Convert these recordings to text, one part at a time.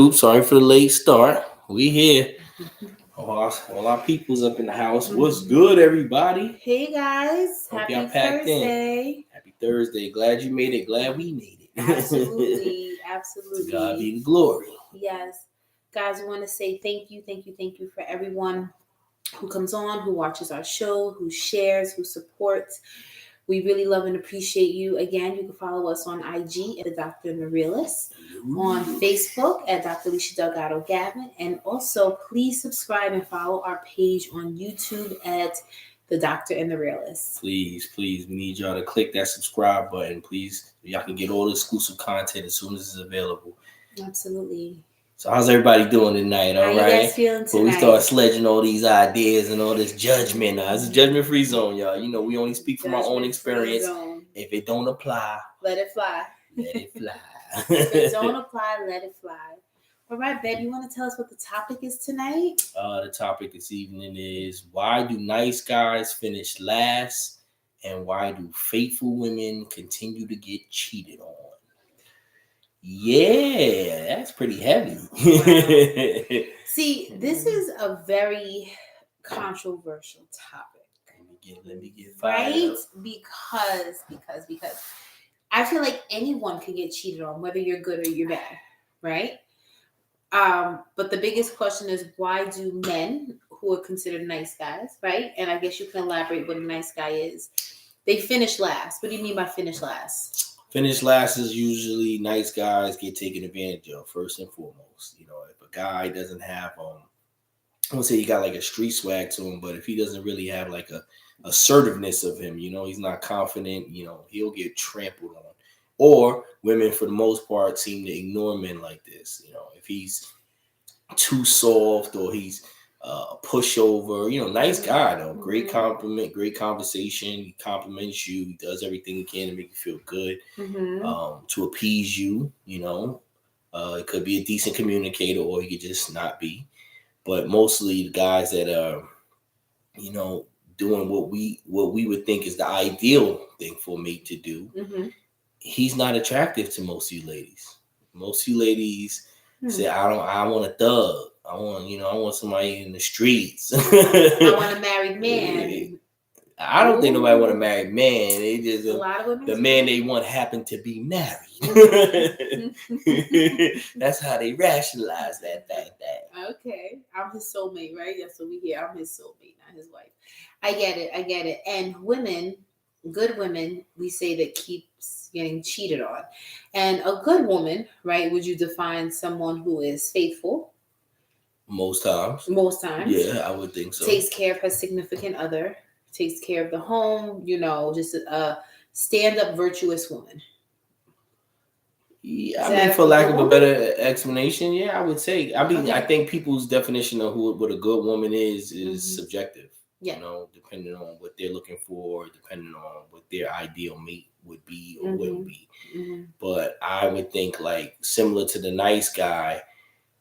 Oops, sorry for the late start. We here. All our people's up in the house. What's good, everybody? Hey guys, Hope y'all happy packed in. Thursday. Happy Thursday. Glad you made it. Glad we made it. Absolutely, To God be absolutely. the glory. Yes. Guys, we want to say thank you for everyone who comes on, who watches our show, who shares, who supports. We really love and appreciate you. Again, you can follow us on IG at the Doctor and the Realist, on Facebook at Dr. Alicia Delgado Gavin, and also please subscribe and follow our page on YouTube at the Doctor and the Realist. Please, we need y'all to click that subscribe button. Please, y'all can get all the exclusive content as soon as it's available. Absolutely. So how's everybody doing tonight? All How right. you guys feeling Before we tonight? start sledging all these ideas and all this judgment, it's a judgment-free zone, y'all. You know, we only speak from our own experience. Zone. If it don't apply, Let it fly. let it fly. If it don't apply, let it fly. All right, babe, you want to tell us what the topic is tonight? The topic this evening is why do nice guys finish last, and why do faithful women continue to get cheated on? Yeah, that's pretty heavy. Wow. See, this is a very controversial topic. Let me get fired right? up. Because I feel like anyone can get cheated on, whether you're good or you're bad, right? But the biggest question is, why do men who are considered nice guys, right? And I guess you can elaborate what a nice guy is. They finish last. What do you mean by finish last? Finish last is usually nice guys get taken advantage of first and foremost. You know, if a guy doesn't have I won't say he got like a street swag to him, but if he doesn't really have like a assertiveness of him, you know, he's not confident, you know, he'll get trampled on. Or women for the most part seem to ignore men like this. You know, if he's too soft or he's a pushover, you know, nice guy though, great compliment, great conversation. He compliments you, he does everything he can to make you feel good, to appease you. You know, it could be a decent communicator, or he could just not be. But mostly the guys that are, you know, doing what we would think is the ideal thing for a mate to do, he's not attractive to most of you ladies. Most of you ladies say, I want a thug. I want somebody in the streets. I want a married man. I don't think nobody want a married man. They just a lot of women the man they want happen to be married. That's how they rationalize that thing. Okay, I'm his soulmate, right? That's what we hear. I'm his soulmate, not his wife. I get it. And women, good women, we say that keeps getting cheated on. And a good woman, right? Would you define someone who is faithful? Most times. Yeah, I would think so. Takes care of her significant other, takes care of the home, you know, just a stand-up virtuous woman. Yeah, I mean, for lack of a better explanation, yeah, I would say. I mean, I think people's definition of what a good woman is subjective. Yeah. You know, depending on what they're looking for, depending on what their ideal mate would be or wouldn't be. But I would think, like, similar to the nice guy,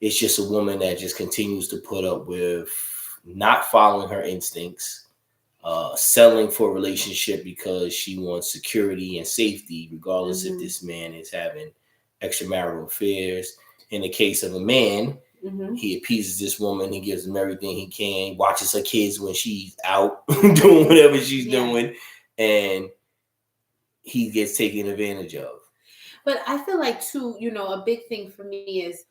it's just a woman that just continues to put up with not following her instincts, selling for a relationship because she wants security and safety, regardless if this man is having extramarital affairs. In the case of a man, he appeases this woman, he gives him everything he can, watches her kids when she's out doing whatever she's doing, and he gets taken advantage of. But I feel like, too, you know, a big thing for me is,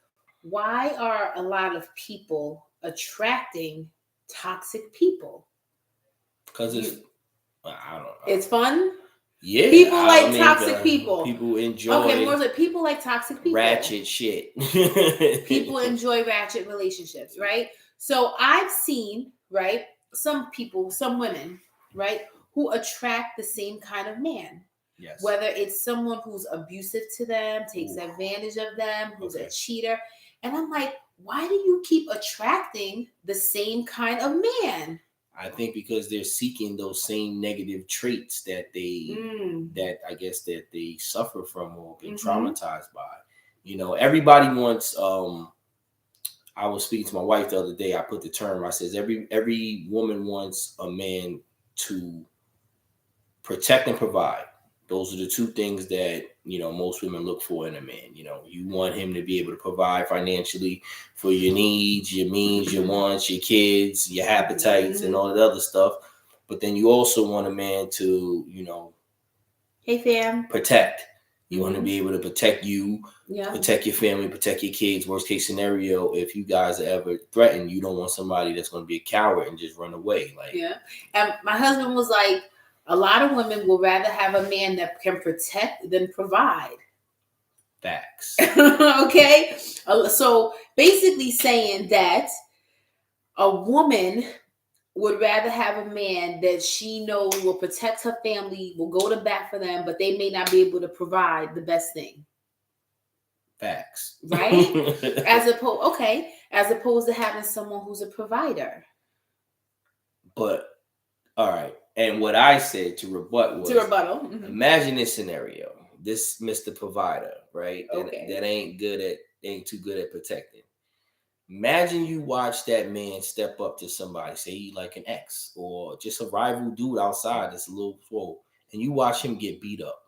why are a lot of people attracting toxic people? Because I don't know. It's fun? Yeah. People like toxic people. People enjoy. Okay, more like people like toxic people. Ratchet shit. People enjoy ratchet relationships, right? So I've seen, right, some people, some women, right, who attract the same kind of man. Yes. Whether it's someone who's abusive to them, takes advantage of them, who's a cheater. And I'm like, why do you keep attracting the same kind of man? I think because they're seeking those same negative traits that that I guess that they suffer from or been traumatized by. You know, everybody wants. I was speaking to my wife the other day. I put the term. I says every woman wants a man to protect and provide. Those are the two things that, most women look for in a man. You want him to be able to provide financially for your needs, your means, your wants, your kids, your appetites, and all that other stuff. But then you also want a man to, hey fam, protect. You want to be able to protect you, yeah, protect your family, protect your kids. Worst case scenario, if you guys are ever threatened, you don't want somebody that's going to be a coward and just run away. Like, yeah. And my husband was like, a lot of women would rather have a man that can protect than provide. Facts. Okay, so basically saying that a woman would rather have a man that she knows will protect her family, will go to bat for them, but they may not be able to provide the best thing. Facts. Right? As opposed to having someone who's a provider. But all right. And what I said to rebut was, imagine this scenario. This Mr. Provider, right? That ain't too good at protecting. Imagine you watch that man step up to somebody, say like an ex or just a rival dude outside that's a little swole, and you watch him get beat up.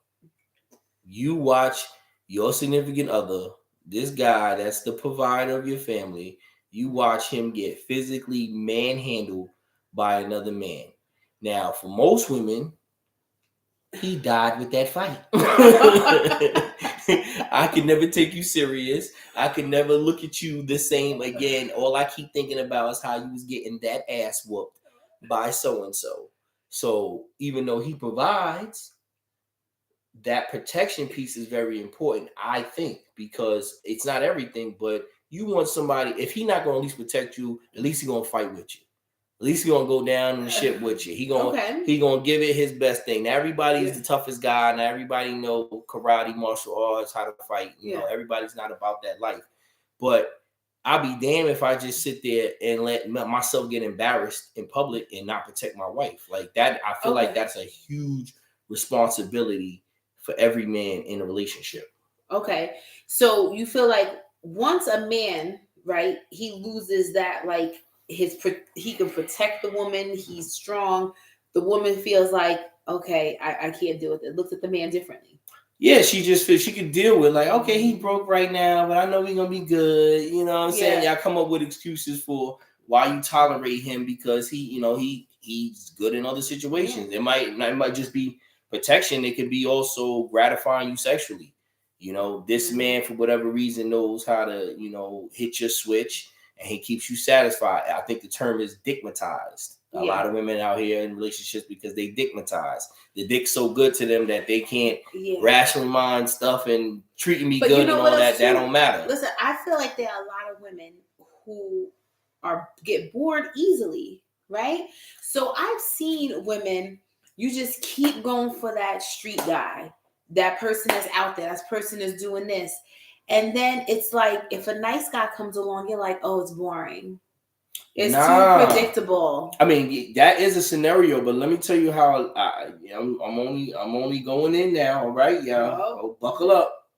You watch your significant other, this guy that's the provider of your family, you watch him get physically manhandled by another man. Now, for most women, he died with that fight. I could never take you serious. I could never look at you the same again. All I keep thinking about is how you was getting that ass whooped by so-and-so. So even though he provides, that protection piece is very important, I think, because it's not everything, but you want somebody, if he's not going to at least protect you, at least he's going to fight with you. At least he's gonna go down in the ship with you. He gonna give it his best thing. Now everybody's the toughest guy. Now everybody know karate, martial arts, how to fight. You know, everybody's not about that life. But I'll be damned if I just sit there and let myself get embarrassed in public and not protect my wife. Like that, I feel like that's a huge responsibility for every man in a relationship. Okay, so you feel like once a man, right, he loses that, like, he can protect the woman, he's strong, the woman feels like, okay, I can't deal with it, looks at the man differently. Yeah, she just feels she could deal with, like, okay, he broke right now, but I know we're gonna be good. You know what I'm saying? Y'all come up with excuses for why you tolerate him, because he's good in other situations. It might just be protection. It could be also gratifying you sexually. This man, for whatever reason, knows how to, hit your switch, and he keeps you satisfied. I think the term is dickmatized. A lot of women out here in relationships because they dickmatized. The dick's so good to them that they can't rationally mind stuff and treating me good and all that. That don't matter. Listen, I feel like there are a lot of women who get bored easily, right? So I've seen women, you just keep going for that street guy. That person is out there. That person is doing this. And then it's like, if a nice guy comes along, you're like, oh, it's boring. It's too predictable. I mean, that is a scenario, but let me tell you how I'm only going in now. All right, y'all, buckle up.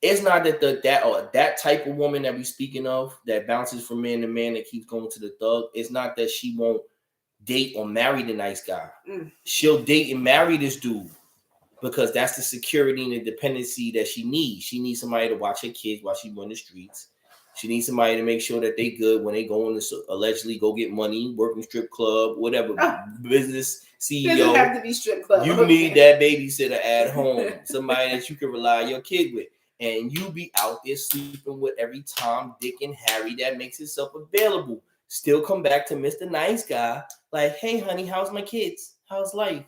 It's not that that type of woman that we speaking of that bounces from man to man that keeps going to the thug. It's not that she won't date or marry the nice guy. She'll date and marry this dude because that's the security and the dependency that she needs. She needs somebody to watch her kids while she run the streets. She needs somebody to make sure that they good when they go on to allegedly go get money, work in strip club, whatever, business CEO. Doesn't have to be strip club. You need that babysitter at home, somebody that you can rely your kid with. And you be out there sleeping with every Tom, Dick, and Harry that makes itself available. Still come back to Mr. Nice Guy, like, hey, honey, how's my kids? How's life?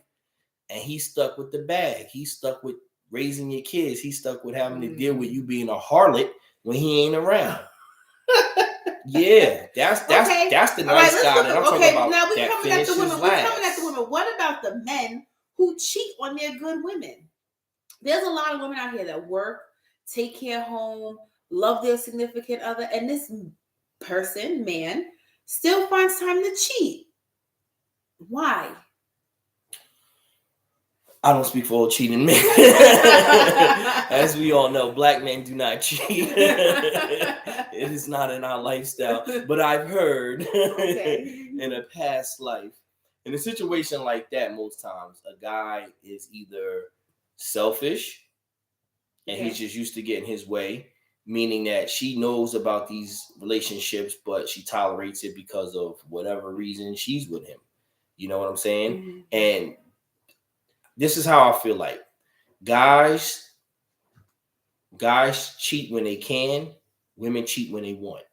And he's stuck with the bag. He's stuck with raising your kids. He's stuck with having to deal with you being a harlot when he ain't around. Yeah, that's the nice guy that I'm talking about. Now we're coming at the women. We're coming at the women. What about the men who cheat on their good women? There's a lot of women out here that work, take care home, love their significant other, and this man, still finds time to cheat. Why? I don't speak for all cheating men. As we all know, black men do not cheat. It is not in our lifestyle. But I've heard in a past life In a situation like that, most times a guy is either selfish and he's just used to getting his way, meaning that she knows about these relationships, but she tolerates it because of whatever reason she's with him. You know what I'm saying? Mm-hmm. And this is how I feel like guys cheat when they can, women cheat when they want.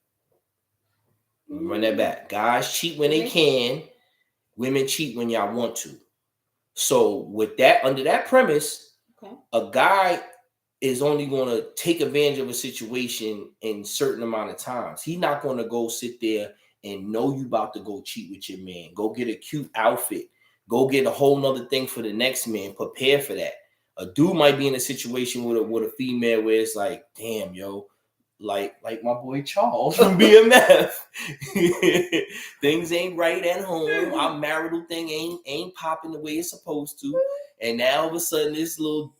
Run that back. Guys cheat when they can, women cheat when y'all want to. So with that, under that premise, a guy is only going to take advantage of a situation in certain amount of times. He's not going to go sit there and know you about to go cheat with your man. Go get a cute outfit. Go get a whole nother thing for the next man. Prepare for that. A dude might be in a situation with a female where it's like, damn, yo, like my boy Charles from BMF. Things ain't right at home. Our marital thing ain't popping the way it's supposed to. And now all of a sudden this little,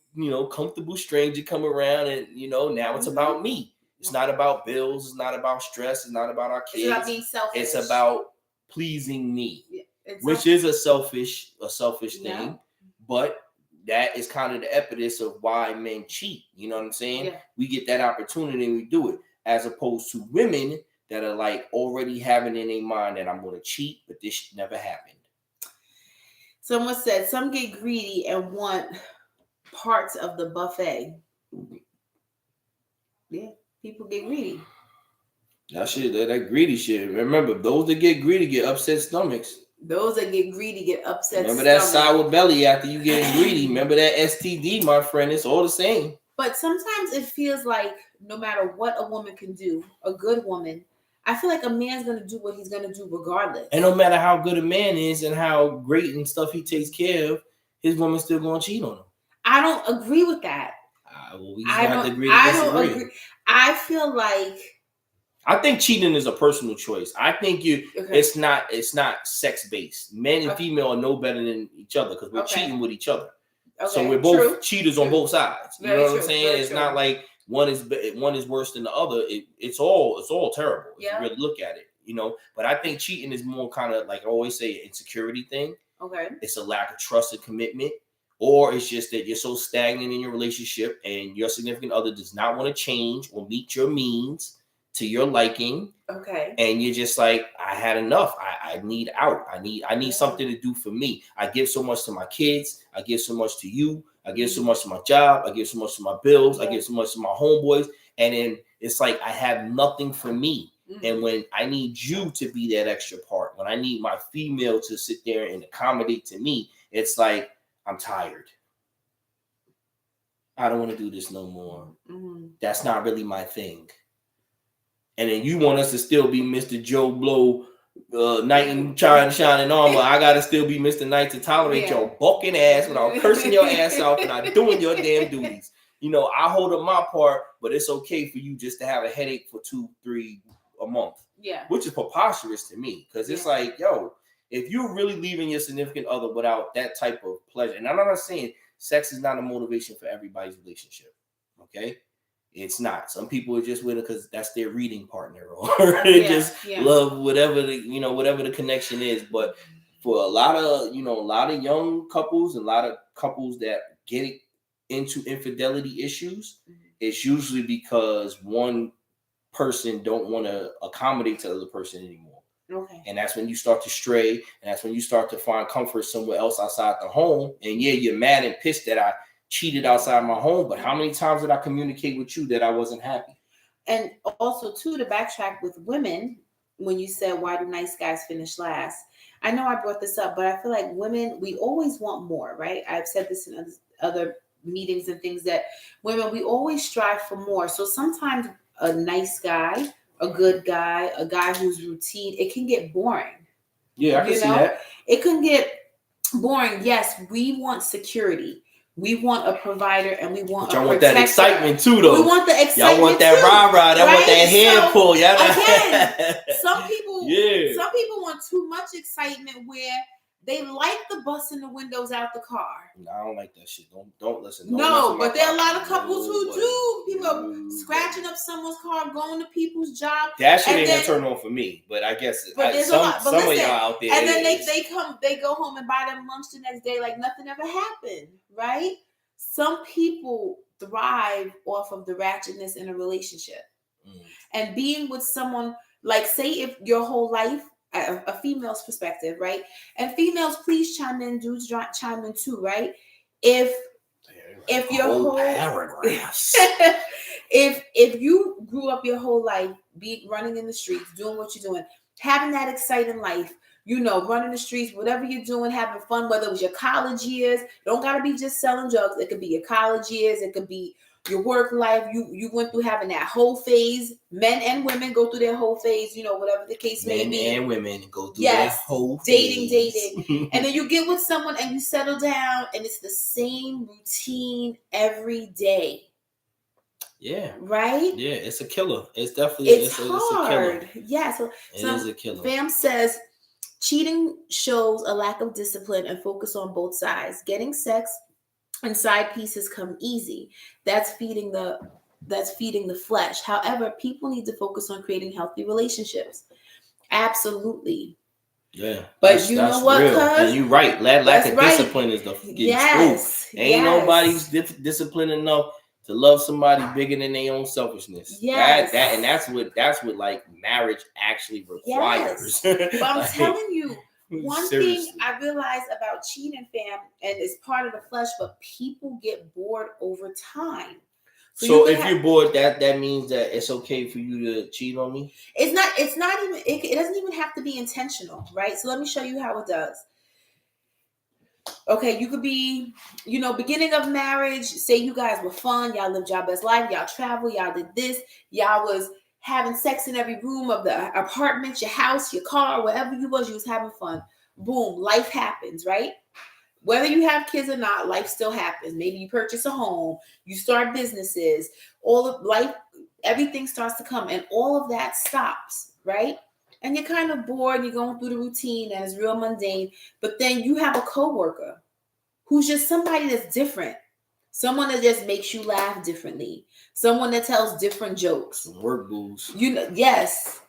comfortable stranger come around and, now it's about me. It's not about bills. It's not about stress. It's not about our kids. It's about being selfish. It's about pleasing me, which is a selfish thing. But that is kind of the impetus of why men cheat. You know what I'm saying? Yeah. We get that opportunity and we do it, as opposed to women that are like already having in their mind that I'm going to cheat, but this never happened. Someone said some get greedy and want parts of the buffet. Yeah, people get greedy. That greedy shit. Remember, those that get greedy get upset stomachs. Those that get greedy get upset. Remember that sour belly after you get greedy. Remember that STD, my friend. It's all the same. But sometimes it feels like no matter what a woman can do, a good woman, I feel like a man's going to do what he's going to do regardless. And no matter how good a man is and how great and stuff he takes care of, his woman's still going to cheat on him. I don't agree with that. Well, we just have to agree to disagree. I don't agree. I feel like... I think cheating is a personal choice. I think it's not sex based. Men and female are no better than each other because we're cheating with each other. Okay. So we're both cheaters on both sides. You know what I'm saying? It's not like one is worse than the other. It's all terrible if you really look at it. But I think cheating is more kind of like I always say, an insecurity thing. Okay. It's a lack of trust and commitment. Or it's just that you're so stagnant in your relationship and your significant other does not want to change or meet your means to your liking. Okay. And you're just like, I had enough. I need out. I need something to do for me. I give so much to my kids. I give so much to you. I give so much to my job. I give so much to my bills. I give so much to my homeboys. And then it's like I have nothing for me. Mm-hmm. And when I need you to be that extra part, when I need my female to sit there and accommodate to me, it's like, I'm tired. I don't want to do this no more. Mm-hmm. That's not really my thing. And then you want us to still be Mr. Joe Blow, knight in shining armor. I gotta still be Mr. Knight to tolerate your bucking ass without cursing your ass out and not doing your damn duties. I hold up my part, but it's okay for you just to have a headache for 2-3 a month. Yeah, which is preposterous to me because it's like, yo, if you're really leaving your significant other without that type of pleasure, and I'm not saying sex is not a motivation for everybody's relationship, okay? It's not. Some people are just with it because that's their reading partner, or they love whatever the connection is. But for a lot of young couples, a lot of couples that get into infidelity issues, it's usually because one person don't want to accommodate to the other person anymore. Okay. And that's when you start to stray, and that's when you start to find comfort somewhere else outside the home. And you're mad and pissed that I cheated outside my home, but how many times did I communicate with you that I wasn't happy? And also, too, to backtrack with women, when you said, why do nice guys finish last? I know I brought this up, but I feel like women, we always want more, right? I've said this in other meetings and things that women, we always strive for more. So sometimes a nice guy, a good guy, a guy who's routine, it can get boring. Yeah, I can see that. It can get boring. Yes, we want security. We want a provider and we want y'all want that excitement too, though. We want the excitement. Y'all want that rah-rah. Y'all want that hand pull. Again, some people want too much excitement where They like the busting the windows out the car. No, I don't like that shit. Don't listen. Don't No, but there are a lot of podcast. couples who Nobody. do. People are Nobody. scratching up someone's car, going to people's job. That shit and ain't then- a turn on for me. But I guess But there's a lot. But some of listen, y'all out there. and then is. they go home and buy them lunch the next day like nothing ever happened, right? Some people thrive off of the ratchetness in a relationship. And being with someone, like, say if your whole life, a female's perspective, right? And females, please chime in, dudes chime in too, right? If your whole paragraphs. if you grew up your whole life running in the streets, doing what you're doing, having that exciting life, running the streets, whatever you're doing, having fun, whether it was your college years, don't gotta be just selling drugs. It could be your college years, it could be your work life. You went through having that whole phase. Men and women go through their whole phase, whatever the case may be. Men and women go through their whole dating, phase. and then you get with someone and you settle down, and it's the same routine every day. Yeah. Right? Yeah, it's a killer. It's definitely it's hard. It's a killer. Yeah, so it is a killer. Fam says cheating shows a lack of discipline and focus on both sides. Getting sex and side pieces come easy. That's feeding the flesh. However, people need to focus on creating healthy relationships. Absolutely. Yeah, but you know what, and you're right. Lack of discipline is the truth. Ain't nobody's disciplined enough to love somebody bigger than their own selfishness. Yes. That's what like marriage actually requires. Yes. But I'm telling you, one seriously. thing I realized about cheating, fam, and it's part of the flesh, but people get bored over time. So if you're bored, that means that it's okay for you to cheat on me? It's not even, it doesn't even have to be intentional, right? So let me show you how it does. Okay, you could be, beginning of marriage, say you guys were fun, y'all lived your best life, y'all traveled, y'all did this, y'all was having sex in every room of the apartment, your house, your car, wherever you was having fun. Boom, life happens, right? Whether you have kids or not, life still happens. Maybe you purchase a home, you start businesses, all of life, everything starts to come, and all of that stops, right? And you're kind of bored, you're going through the routine, and it's real mundane, but then you have a coworker who's just somebody that's different. Someone that just makes you laugh differently. Someone that tells different jokes. Some work booze. Yes.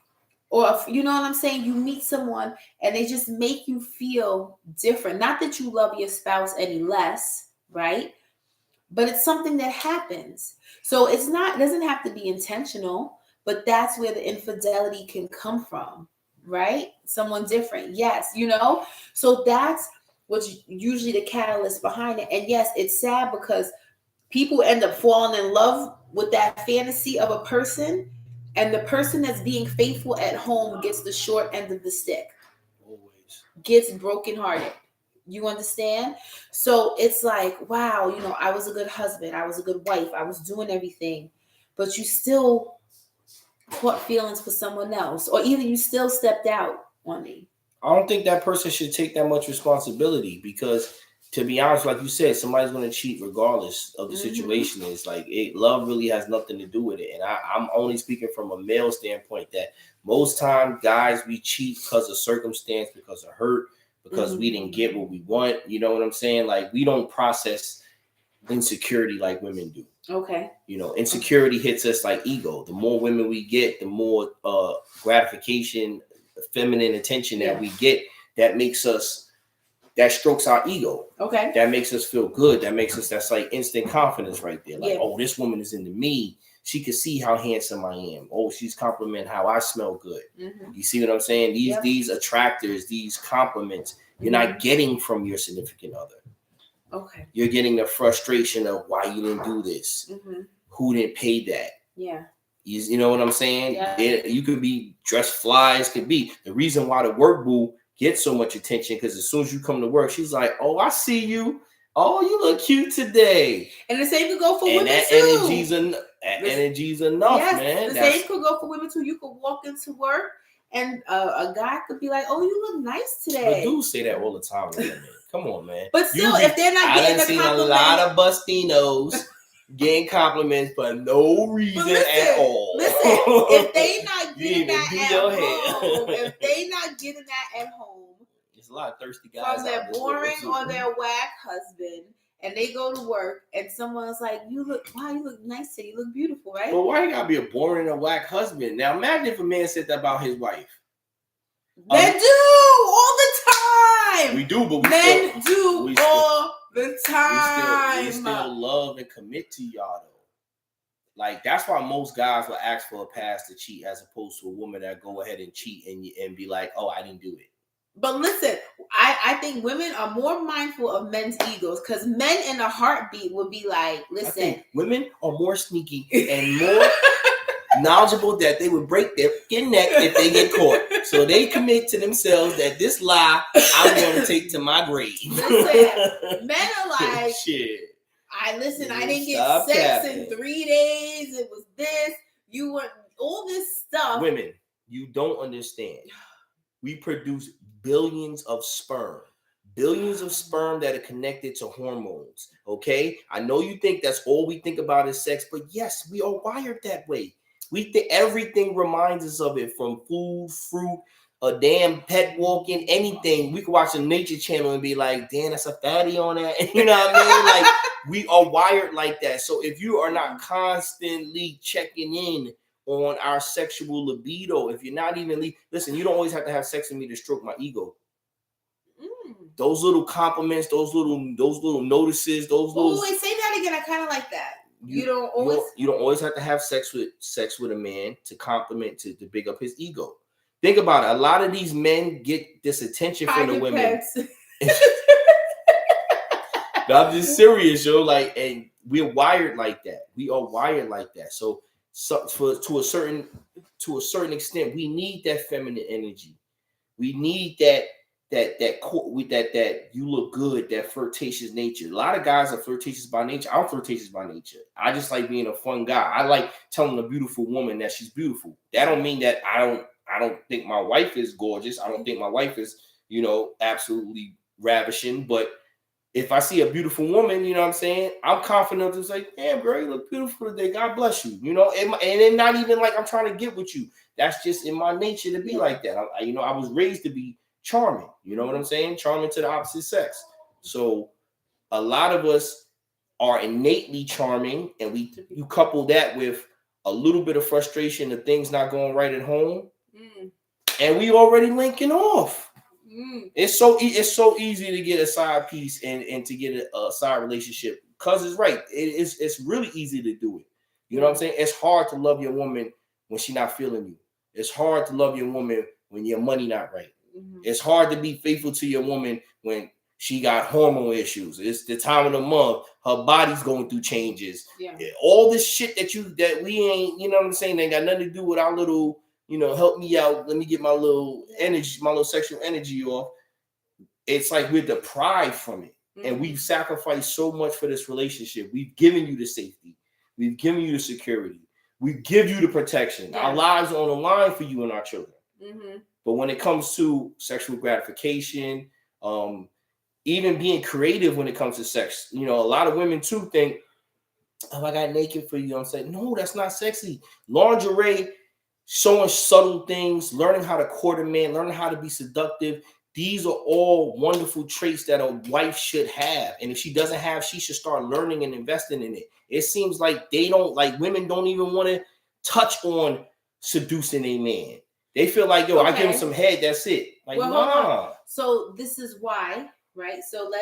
Or if, you know what I'm saying? You meet someone and they just make you feel different. Not that you love your spouse any less, right? But it's something that happens. So it doesn't have to be intentional, but that's where the infidelity can come from, right? Someone different. Yes, So that's what's usually the catalyst behind it. And yes, it's sad because people end up falling in love with that fantasy of a person. And the person that's being faithful at home gets the short end of the stick. Always. Gets brokenhearted. You understand? So it's like, wow, I was a good husband. I was a good wife. I was doing everything. But you still caught feelings for someone else. Or either you still stepped out on me. I don't think that person should take that much responsibility because, to be honest, like you said, somebody's going to cheat regardless of the situation. It's like love really has nothing to do with it. And I'm only speaking from a male standpoint that most times guys, we cheat because of circumstance, because of hurt, because we didn't get what we want. You know what I'm saying? Like we don't process insecurity like women do. Okay. Insecurity hits us like ego. The more women we get, the more gratification, feminine attention that we get, that strokes our ego. Okay. That makes us feel good. That's like instant confidence right there. Like, oh, this woman is into me. She can see how handsome I am. Oh, she's complimenting how I smell good. You see what I'm saying? These attractors, these compliments, you're not getting from your significant other. Okay. You're getting the frustration of why you didn't do this. Who didn't pay that? Yeah. You know what I'm saying? Yeah. You could be dressed fly as could be. The reason why the work boo gets so much attention because as soon as you come to work, she's like, "Oh, I see you. Oh, you look cute today." And the same could go for women that too. Energy's enough, man. The same could go for women too. You could walk into work and a guy could be like, "Oh, you look nice today." But dudes say that all the time to women. Come on, man. But still, if they're not getting a compliment, a lot of bustinos getting compliments for no reason at all. Listen, if they not getting that at home, There's a lot of thirsty guys from their out this boring world, or their whack husband, and they go to work, and someone's like, "You look nice today. You look beautiful, right?" But why you gotta be a boring or whack husband? Now imagine if a man said that about his wife. Men do all the time. We do, but men do all the time. We still love and commit to y'all though. Like that's why most guys will ask for a pass to cheat, as opposed to a woman that go ahead and cheat and be like, "Oh, I didn't do it." But listen, I think women are more mindful of men's egos, because men in a heartbeat would be like, "Listen." I think women are more sneaky and more knowledgeable that they would break their fucking neck if they get caught. So they commit to themselves that this lie I'm going to take to my grave. Listen, men are like, shit. I didn't get sex in 3 days. It was this. You want all this stuff. Women, you don't understand. We produce billions of sperm that are connected to hormones. Okay, I know you think that's all we think about is sex, but yes, we are wired that way. We think everything reminds us of it, from food, fruit, a damn pet walking, anything. We can watch a nature channel and be like, damn, that's a fatty on that. You know what I mean? Like, we are wired like that. So if you are not constantly checking in on our sexual libido, if you're not even listen, you don't always have to have sex with me to stroke my ego. Those little compliments, those little notices, those little. Wait, say that again. I kind of like that. You don't always have to have sex with a man to compliment, to big up his ego. Think about it. A lot of these men get this attention from the women. I'm just serious, yo. Like, and we're wired like that. We are wired like that. So to a certain extent, we need that feminine energy. We need that you look good, that flirtatious nature. A lot of guys are flirtatious by nature. I'm flirtatious by nature. I just like being a fun guy. I like telling a beautiful woman that she's beautiful. That don't mean that I don't think my wife is gorgeous. I don't think my wife is, absolutely ravishing. But if I see a beautiful woman, you know what I'm saying, I'm confident to say, damn, girl, you look beautiful today. God bless you. And it's not even like I'm trying to get with you. That's just in my nature to be like that. I was raised to be charming. You know what I'm saying? Charming to the opposite sex. So a lot of us are innately charming, and you couple that with a little bit of frustration of things not going right at home, and we already linking off. It's so easy to get a side piece and to get a side relationship, because it's right. It's really easy to do it. You know what I'm saying? It's hard to love your woman when she's not feeling you. It's hard to love your woman when your money not right. It's hard to be faithful to your woman when she got hormone issues. It's the time of the month. Her body's going through changes. Yeah. All this shit that we ain't, you know what I'm saying, ain't got nothing to do with our little, help me out. Let me get my little energy, my little sexual energy off. It's like we're deprived from it. And we've sacrificed so much for this relationship. We've given you the safety. We've given you the security. We give you the protection. Yeah. Our lives are on the line for you and our children. But when it comes to sexual gratification, even being creative when it comes to sex, a lot of women too think, oh, I got naked for you. I'm saying, no, that's not sexy. Lingerie, showing subtle things, learning how to court a man, learning how to be seductive. These are all wonderful traits that a wife should have. And if she doesn't have, she should start learning and investing in it. It seems like women don't even want to touch on seducing a man. They feel like, I give him some head, that's it. Like, nah. So this is why, right? So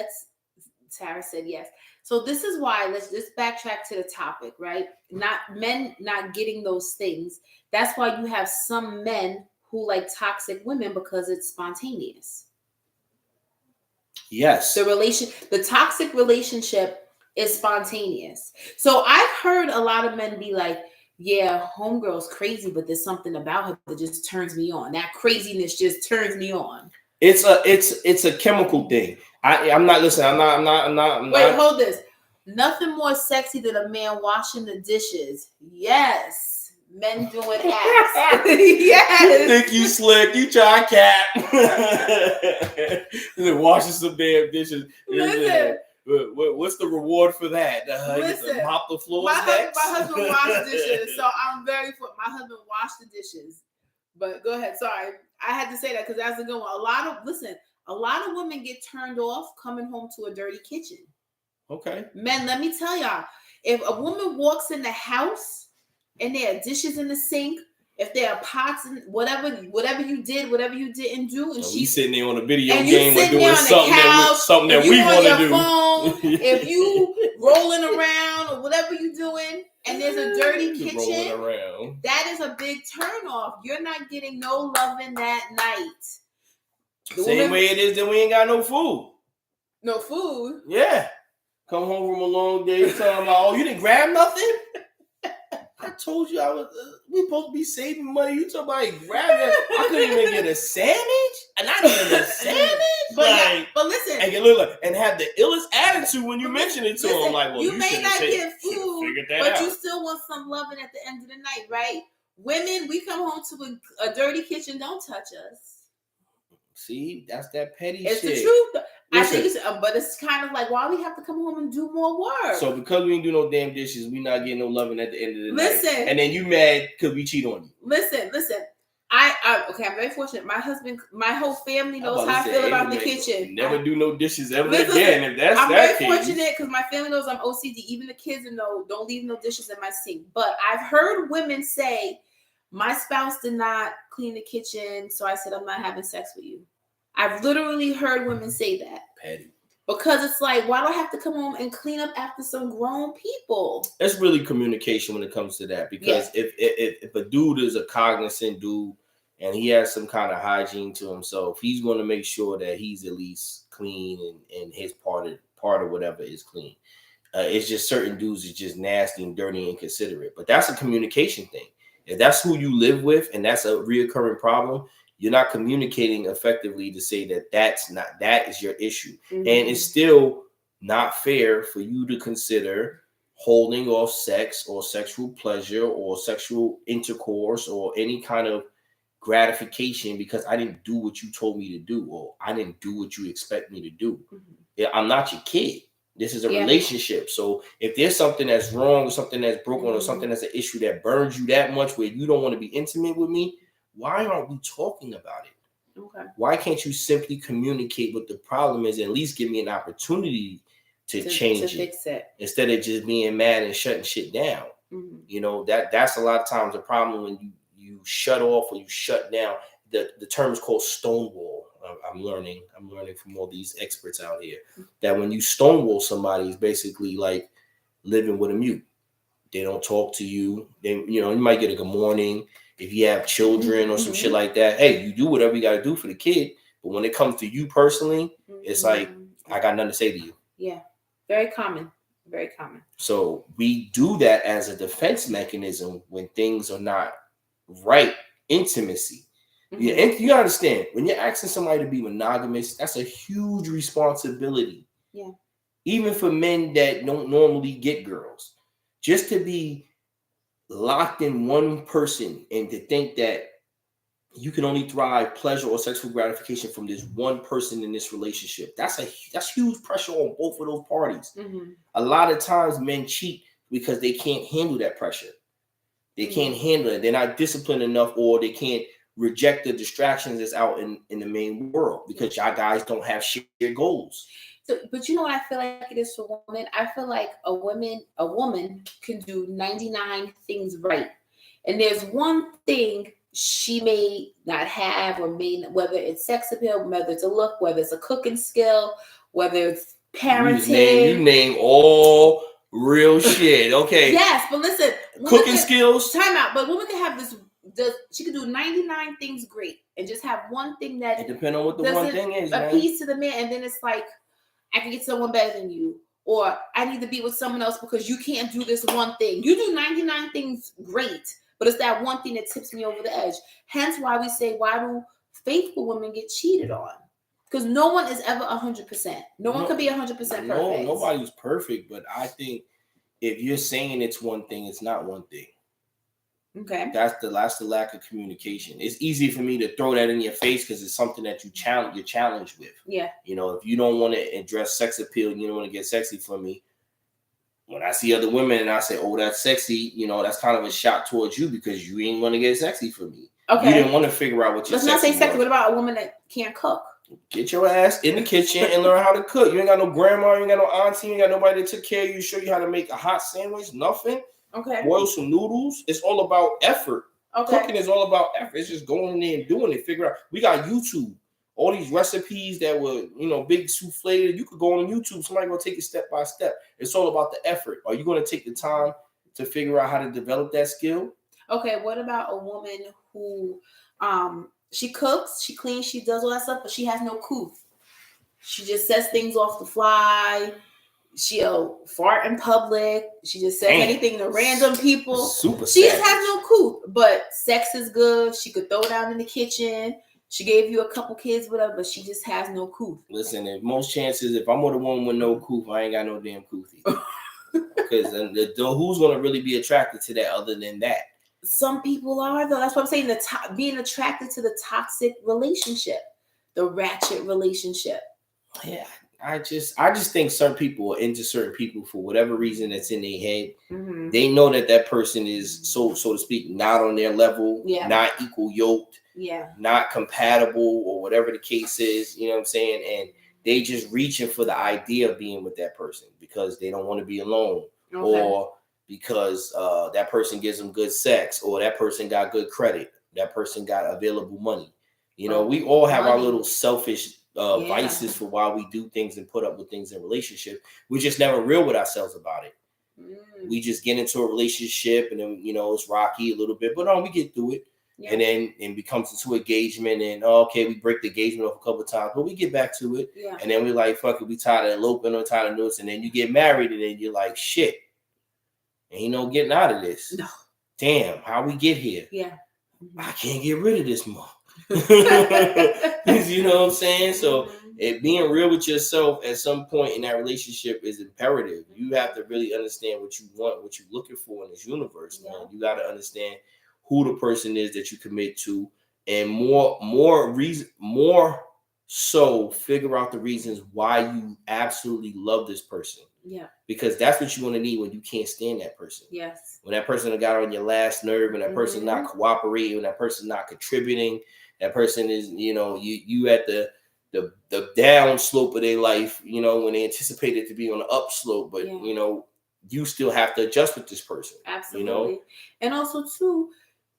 Sarah said yes. So this is why, let's just backtrack to the topic, right? Men not getting those things. That's why you have some men who like toxic women, because it's spontaneous. Yes. The toxic relationship is spontaneous. So I've heard a lot of men be like, yeah, homegirl's crazy, but there's something about her that just turns me on. That craziness just turns me on. It's a chemical thing. I'm not listening. I'm not. Wait, hold this. Nothing more sexy than a man washing the dishes. Yes. Men doing acts. Yes. You think you slick. You try cap. And then washing some damn dishes. Listen. What's the reward for that? Listen, mop the floors my husband washed dishes, so I'm very for my husband washed the dishes. But go ahead. Sorry, I had to say that because that's a good one. A lot of women get turned off coming home to a dirty kitchen. Okay. Men, let me tell y'all, if a woman walks in the house and there are dishes in the sink, if there are pots and whatever you did, whatever you didn't do, and she's sitting there on a video and game or doing something that we want to do. Phone, if you rolling around or whatever you doing, and there's a dirty kitchen, that is a big turn off. You're not getting no loving that night. Same way it is that we ain't got no food. No food? Yeah. Come home from a long day, talking about, oh, you didn't grab nothing? I told you we supposed to be saving money. You talking about grabbing? I couldn't even get a sandwich? Not even a sandwich? But listen. And have the illest attitude when you mention it to him. Like, well, you may not get food, but you still want some loving at the end of the night, right? Women, we come home to a dirty kitchen, don't touch us. See, that's that petty shit. It's the truth. Listen, I think but it's kind of like, why we have to come home and do more work? So because we ain't do no damn dishes, we not getting no loving at the end of the night. And then you mad because we cheat on you. Listen. I'm very fortunate. My husband, my whole family knows how I feel about the kitchen. Never do no dishes ever again. If that's I'm that very fortunate because my family knows I'm OCD. Even the kids know don't leave no dishes in my sink. But I've heard women say, my spouse did not clean the kitchen, so I said, I'm not having sex with you. I've literally heard women say that. Petty. Because it's like, why do I have to come home and clean up after some grown people? It's really communication when it comes to that. Because if a dude is a cognizant dude and he has some kind of hygiene to himself, he's going to make sure that he's at least clean and his part of whatever is clean. It's just certain dudes is just nasty and dirty and inconsiderate. But that's a communication thing. If that's who you live with and that's a reoccurring problem, you're not communicating effectively to say that is your issue. Mm-hmm. And it's still not fair for you to consider holding off sex or sexual pleasure or sexual intercourse or any kind of gratification because I didn't do what you told me to do or I didn't do what you expect me to do. Mm-hmm. I'm not your kid. This is a relationship. So if there's something that's wrong or something that's broken or something that's an issue that burns you that much where you don't want to be intimate with me, why aren't we talking about it? Okay. Why can't you simply communicate what the problem is and at least give me an opportunity to change fix it instead of just being mad and shutting shit down? Mm-hmm. You know, that's a lot of times the problem when you shut off or you shut down. The term is called stonewall. I'm learning from all these experts out here that when you stonewall somebody, it's basically like living with a mute. They don't talk to you. You might get a good morning. If you have children or some shit like that, hey, you do whatever you got to do for the kid. But when it comes to you personally, it's like, I got nothing to say to you. Yeah. Very common. Very common. So we do that as a defense mechanism when things are not right. Intimacy. Yeah, and you understand when you're asking somebody to be monogamous, that's a huge responsibility. Yeah. Even for men that don't normally get girls, just to be locked in one person and to think that you can only thrive pleasure or sexual gratification from this one person in this relationship. That's huge pressure on both of those parties. Mm-hmm. A lot of times men cheat because they can't handle that pressure. They can't handle it. They're not disciplined enough or they can't reject the distractions that's out in the main world because y'all guys don't have shared goals. So, but you know what I feel like it is for women? I feel like a woman can do 99 things right. And there's one thing she may not have or whether it's sex appeal, whether it's a look, whether it's a cooking skill, whether it's parenting. You name all real shit. Okay. Yes, but listen. Cooking skills. Time out. But women can have this. She can do 99 things great and just have one thing that it depends on what the one thing is. A piece to the man, and then it's like, I can get someone better than you, or I need to be with someone else because you can't do this one thing. You do 99 things great, but it's that one thing that tips me over the edge. Hence why we say, why do faithful women get cheated on? Because no one is ever 100%. No one could be 100% perfect. No, nobody's perfect, but I think if you're saying it's one thing, it's not one thing. Okay. That's the lack of communication. It's easy for me to throw that in your face because it's something that you're challenged with. Yeah. You know, if you don't want to address sex appeal and you don't want to get sexy for me, when I see other women and I say, oh, that's sexy, that's kind of a shot towards you because you ain't want to get sexy for me. Okay. You didn't want to figure out what you're Let's not say sexy. What about a woman that can't cook? Get your ass in the kitchen and learn how to cook. You ain't got no grandma, you ain't got no auntie, you ain't got nobody that took care of you, show you how to make a hot sandwich, nothing. Okay. Boil some noodles. It's all about effort. Okay. Cooking is all about effort. It's just going in there and doing it. Figure out. We got YouTube. All these recipes that were, big souffle. You could go on YouTube. Somebody gonna take it step by step. It's all about the effort. Are you gonna take the time to figure out how to develop that skill? Okay. What about a woman who, she cooks, she cleans, she does all that stuff, but she has no couth. She just says things off the fly. She'll fart in public. She just says anything to random people. Super she savage. just has no couth, but sex is good. She could throw down in the kitchen. She gave you a couple kids with her, but she just has no couth. Listen, if most chances, if I'm with a woman with no couth, I ain't got no damn couth either. Because who's gonna really be attracted to that other than that? Some people are, though. That's what I'm saying. Being attracted to the toxic relationship, the ratchet relationship. Yeah, I just think certain people are into certain people for whatever reason that's in their head. Mm-hmm. They know that person is so to speak not on their level, not equal yoked, not compatible, or whatever the case is. You know what I'm saying? And they just reaching for the idea of being with that person because they don't want to be alone, or because that person gives them good sex, or that person got good credit, that person got available money. We all have our little selfish vices for why we do things and put up with things in relationship. We're just never real with ourselves about it. We just get into a relationship and then it's rocky a little bit, but we get through it. And then it becomes into engagement, and we break the engagement off a couple of times, but we get back to it. And then we're like, fuck it, we tired of eloping or tired of this, and then you get married, and then you're like, shit, ain't no getting out of this. No. Damn, how we get here? I can't get rid of this mom. You know what I'm saying? So being real with yourself at some point in that relationship is imperative. You have to really understand what you want, what you're looking for in this universe, man. You got to understand who the person is that you commit to, and more so figure out the reasons why you absolutely love this person. Because that's what you're going to need when you can't stand that person. When that person got on your last nerve, when that person's not cooperating, when that person's not contributing, that person is, you at the down slope of their life, when they anticipated to be on the up slope, but you still have to adjust with this person. Absolutely. And also too,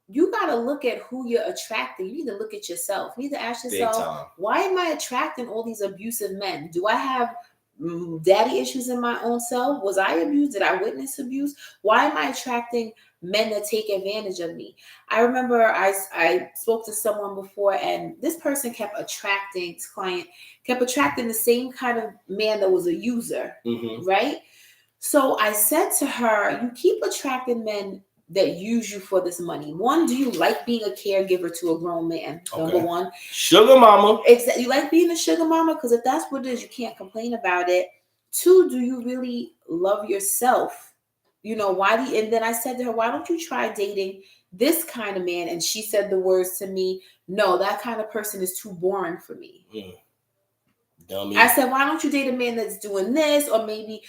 you got to look at who you're attracting. You need to look at yourself. You need to ask yourself, why am I attracting all these abusive men? Do I have daddy issues in my own self? Was I abused? Did I witness abuse? Why am I attracting men that take advantage of me? I remember I spoke to someone before, and this person kept attracting, this client kept attracting the same kind of man that was a user, right? So I said to her, you keep attracting men that use you for this money. One, do you like being a caregiver to a grown man? Number one. Sugar mama. Exactly. You like being a sugar mama? Because if that's what it is, you can't complain about it. Two, do you really love yourself? And then I said to her, why don't you try dating this kind of man? And she said the words to me, no, that kind of person is too boring for me. Dummy. I said, why don't you date a man that's doing this, or maybe,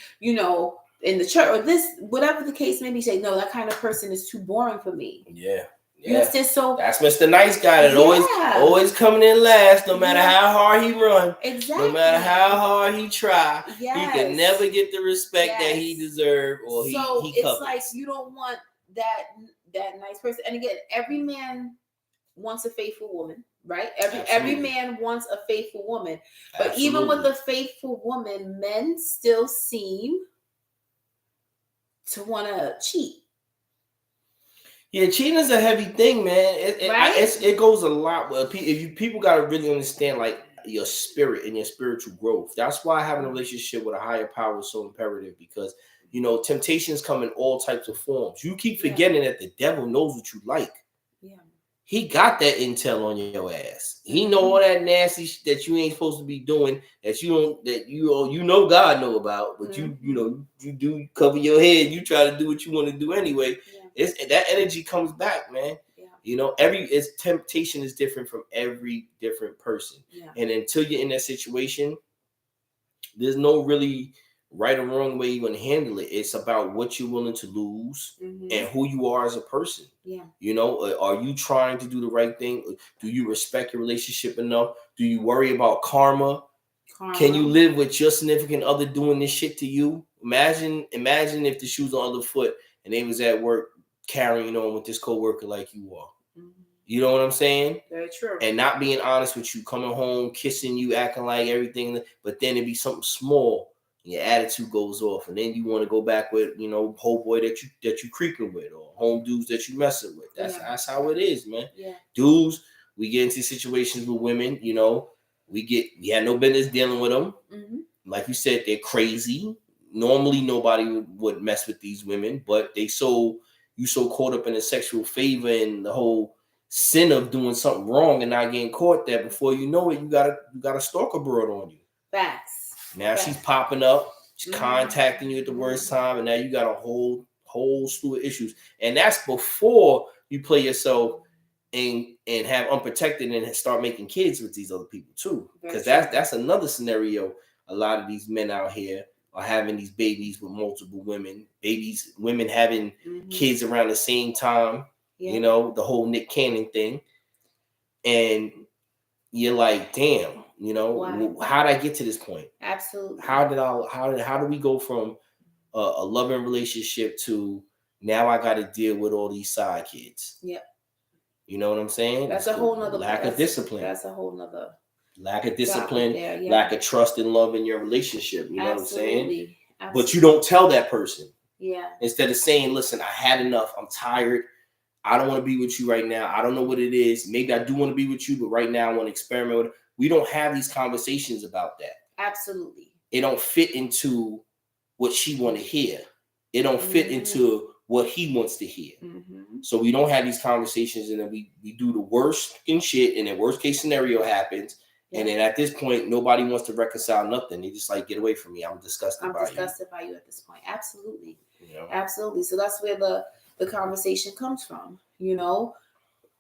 in the church, or this, whatever the case may be. Say, no, that kind of person is too boring for me. So that's Mr. Nice Guy that always coming in last, no matter how hard he run. Exactly. No matter how hard he try, he can never get the respect that he deserves, or he it's covers. Like you don't want that nice person. And again, every man wants a faithful woman, right? Every man wants a faithful woman. But even with a faithful woman, men still seem to want to cheat. Yeah, cheating is a heavy thing, man. It goes a lot. Well, people got to really understand like your spirit and your spiritual growth. That's why having a relationship with a higher power is so imperative, because temptations come in all types of forms. You keep forgetting that the devil knows what you like. He got that intel on your ass. He know all that nasty that you ain't supposed to be doing, that God know about, but you do cover your head. You try to do what you want to do anyway. It's that energy comes back, man. Temptation is different from every different person, and until you're in that situation, there's no really right or wrong way you're going to handle it. It's about what you're willing to lose and who you are as a person. Yeah. You know, are you trying to do the right thing? Do you respect your relationship enough? Do you worry about karma? Can you live with your significant other doing this shit to you? Imagine if the shoes on the other foot and they was at work carrying on with this coworker like you are. You know what I'm saying? Very true. And not being honest with you, coming home, kissing you, acting like everything, but then it be something small, and your attitude goes off, and then you want to go back with, you know, whole boy that you creeping with, or home dudes that you messing with. That's how it is, man. Yeah. Dudes, we get into situations with women, you know, we had no business dealing with them. Like you said, they're crazy. Normally, nobody would mess with these women, but you so caught up in the sexual favor and the whole sin of doing something wrong and not getting caught that before you know it, you got a stalker broad on you. Facts. Now she's popping up, she's contacting you at the worst time, and now you got a whole slew of issues. And that's before you play yourself and have unprotected and start making kids with these other people too. Because that's another scenario. A lot of these men out here are having these babies with multiple women, women having kids around the same time. Yeah. You know, the whole Nick Cannon thing. And you're like, damn, you know, how did I get to this point? Absolutely. How did we go from a loving relationship to now I got to deal with all these side kids? Yep. You know what I'm saying? That's a whole nother lack of discipline. That's a whole nother lack of discipline, lack of trust and love in your relationship. You know what I'm saying? Absolutely. But you don't tell that person. Yeah. Instead of saying, listen, I had enough. I'm tired. I don't want to be with you right now. I don't know what it is. Maybe I do want to be with you, but right now I want to experiment with it. We don't have these conversations about that. Absolutely. It don't fit into what she want to hear. It don't fit into what he wants to hear. So we don't have these conversations, and then we do the worst in shit, and then worst case scenario happens. Yeah. And then at this point, nobody wants to reconcile nothing. They just like, get away from me. I'm disgusted by you at this point. Absolutely. You know? Absolutely. So that's where the conversation comes from. You know,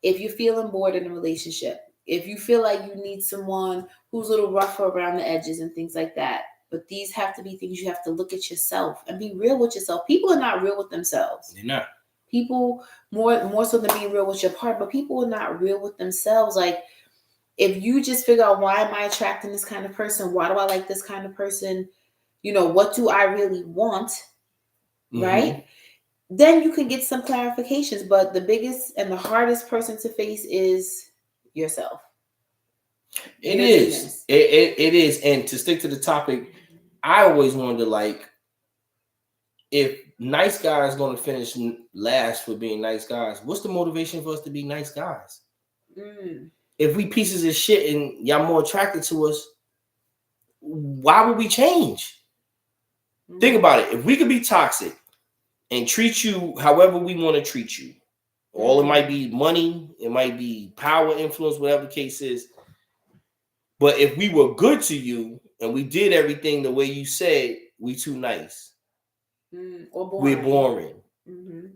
if you're feeling bored in a relationship, if you feel like you need someone who's a little rougher around the edges and things like that, but these have to be things you have to look at yourself and be real with yourself. People are not real with themselves. They're not. People more so than being real with your partner, but people are not real with themselves. Like, if you just figure out, why am I attracting this kind of person? Why do I like this kind of person? You know, what do I really want? Right? Then you can get some clarifications. But the biggest and the hardest person to face is yourself. It is. It is. And to stick to the topic, I always wonder, like, if nice guys going to finish last for being nice guys, what's the motivation for us to be nice guys? If we pieces of shit and y'all more attracted to us, why would we change? Think about it. If we could be toxic and treat you however we want to treat you, all it might be money, it might be power, influence, whatever the case is. But if we were good to you and we did everything the way you said, we too nice. Or boring. We're boring.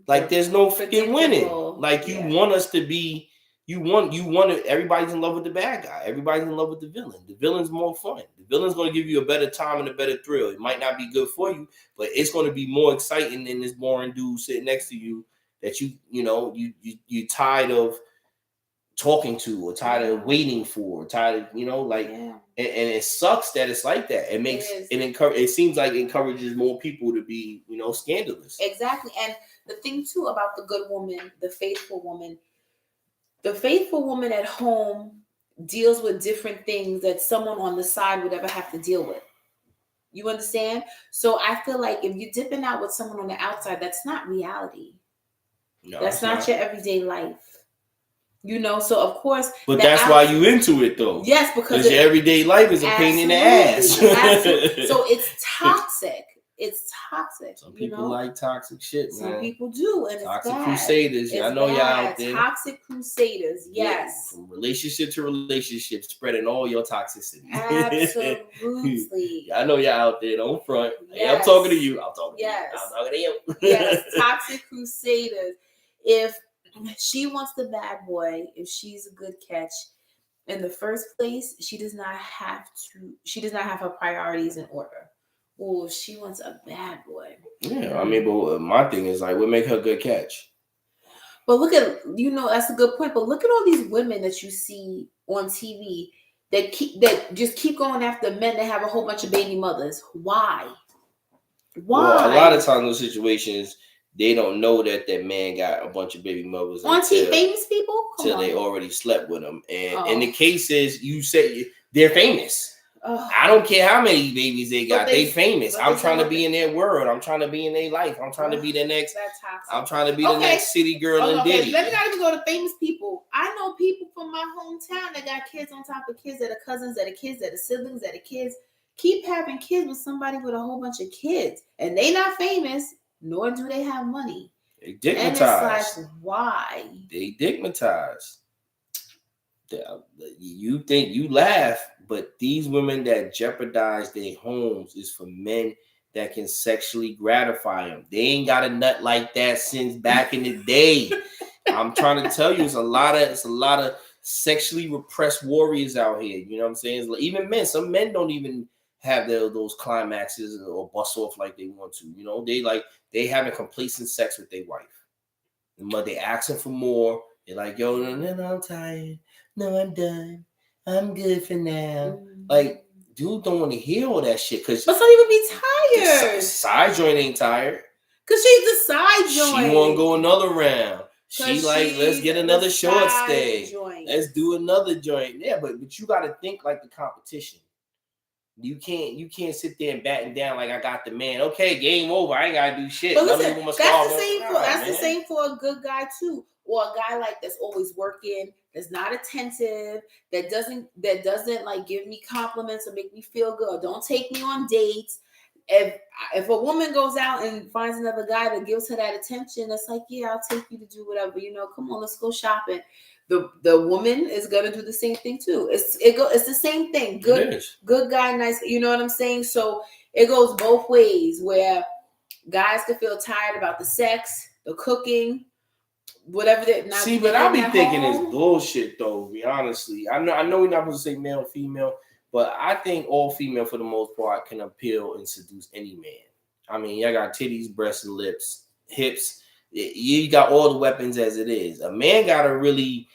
Like, there's no freaking winning. Like, you want us to be, you want to, everybody's in love with the bad guy. Everybody's in love with the villain. The villain's more fun. The villain's going to give you a better time and a better thrill. It might not be good for you, but it's going to be more exciting than this boring dude sitting next to you that you're tired of talking to, or tired of waiting for, or tired of, and it sucks that it's like that. It makes it seems like it encourages more people to be, scandalous. Exactly. And the thing too about the good woman, the faithful woman at home deals with different things that someone on the side would ever have to deal with. You understand? So I feel like if you're dipping out with someone on the outside, that's not reality. No, that's not your everyday life. So of course. But that's why you into it, though. Yes, because your everyday life is a pain in the ass. Absolutely. So it's toxic. It's toxic. Some people like toxic shit, man. Some people do, and toxic it's bad. Crusaders. I know y'all out there. Toxic crusaders, yes. From relationship to relationship, spreading all your toxicity. Absolutely. I know y'all out there. Don't front. Yes. Hey, I'm talking to you. I'm talking to you. I'm talking to you. Yes, toxic crusaders. If she wants the bad boy, if she's a good catch, in the first place, she does not have her priorities in order. Oh, she wants a bad boy. Yeah, I mean, but my thing is like, what make her a good catch? But look at, that's a good point. But look at all these women that you see on TV that just keep going after men that have a whole bunch of baby mothers. Why? Well, a lot of times in those situations, they don't know that man got a bunch of baby mothers on TV. until Famous people, till they already slept with them. And in Oh. the cases, you say they're famous. Oh. I don't care how many babies they got. They famous. I'm trying to be in in their world. I'm trying to be in their life. I'm trying to be the next. That's toxic. I'm trying to be the next city girl in Diddy. Let me not even go to famous people. I know people from my hometown that got kids on top of kids, that are cousins, that are kids, that are siblings, that are kids. Keep having kids with somebody with a whole bunch of kids, and they not famous, nor do they have money. They digmatized. And it's like, why? They digmatized. You think you laugh, but these women that jeopardize their homes is for men that can sexually gratify them. They ain't got a nut like that since back in the day. I'm trying to tell you, it's a lot of sexually repressed warriors out here. You know what I'm saying? It's like, even men, some men don't even have those climaxes or bust off like they want to. You know, they having complacent sex with their wife. But they asking for more. They're like, yo, no, I'm tired. No, I'm done. I'm good for now. Like, dude don't want to hear all that shit. But some people be tired. The side joint ain't tired. Because she's the side joint. She want to go another round. She like, let's get another short stay. Joint. Let's do another joint. Yeah, but you got to think like the competition. You can't sit there and batten down like I got the man. Okay, game over. I ain't gotta do shit. But listen, that's the same for a good guy too, or a guy like that's always working, that's not attentive, that doesn't like give me compliments or make me feel good. Don't take me on dates. If a woman goes out and finds another guy that gives her that attention, it's like, yeah, I'll take you to do whatever. Come on, let's go shopping. The woman is gonna do the same thing too. It's the same thing. Good guy, nice. You know what I'm saying? So it goes both ways. Where guys can feel tired about the sex, the cooking, whatever. See, but I be thinking it's bullshit though. Be honestly, I know we're not supposed to say male, female, but I think all female for the most part can appeal and seduce any man. I mean, y'all got titties, breasts, and lips, hips. You got all the weapons as it is. A man gotta really.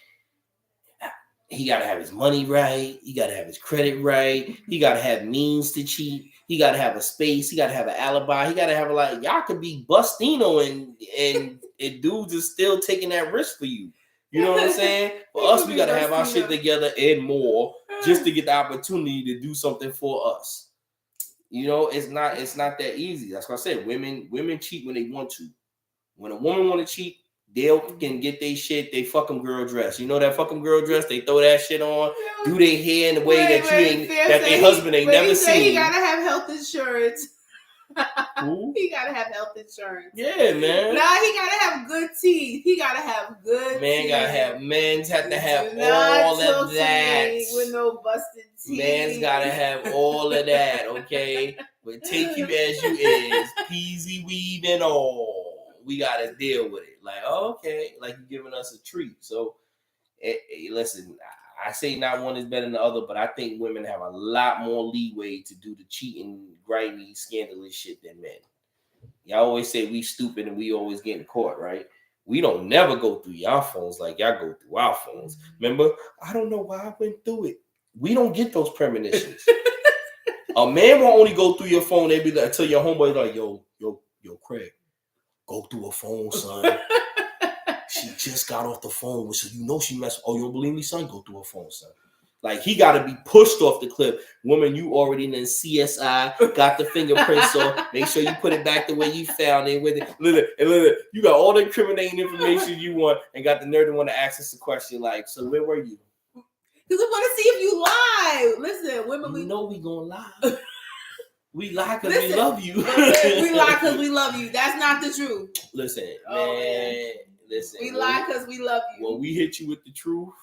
He got to have his money right. He got to have his credit right. He got to have means to cheat. He got to have a space. He got to have an alibi. He got to have y'all could be Bustino and dudes is still taking that risk for you. You know what I'm saying? For us, we got to have our shit together and more just to get the opportunity to do something for us. You know, it's not that easy. That's what I said. Women cheat when they want to. When a woman want to cheat, they can get their shit, they fucking girl dress. You know that fucking girl dress? They throw that shit on, do their hair in the way that their husband ain't never seen. He gotta have health insurance. He gotta have health insurance. Yeah, man. Nah, he gotta have good teeth. He gotta have good teeth. Men's have to have all of that. With no busted teeth. Man's gotta have all of that, okay? But take you as you is, peasy weave and all. We gotta deal with it. Like, oh, okay, like you're giving us a treat. So, listen, I say not one is better than the other, but I think women have a lot more leeway to do the cheating, grimy, scandalous shit than men. Y'all always say we stupid and we always getting caught, right? We don't never go through y'all phones like y'all go through our phones. Remember, I don't know why I went through it. We don't get those premonitions. A man will only go through your phone. They be like, tell your homeboy like, yo, Craig. Go through her phone, son. She just got off the phone. So you know she messed. Oh, you don't believe me, son? Go through her phone, son. Like, he got to be pushed off the cliff. Woman, you already in CSI, got the fingerprints on. Make sure you put it back the way you found it with it. Look, you got all the incriminating information you want and got the nerve to want to ask us a question like, so where were you? Because we want to see if you lie. Listen, women, we know we going to lie. We lie because we love you. We lie because we love you. That's not the truth. Listen, man. Listen. We lie because we love you. When we hit you with the truth,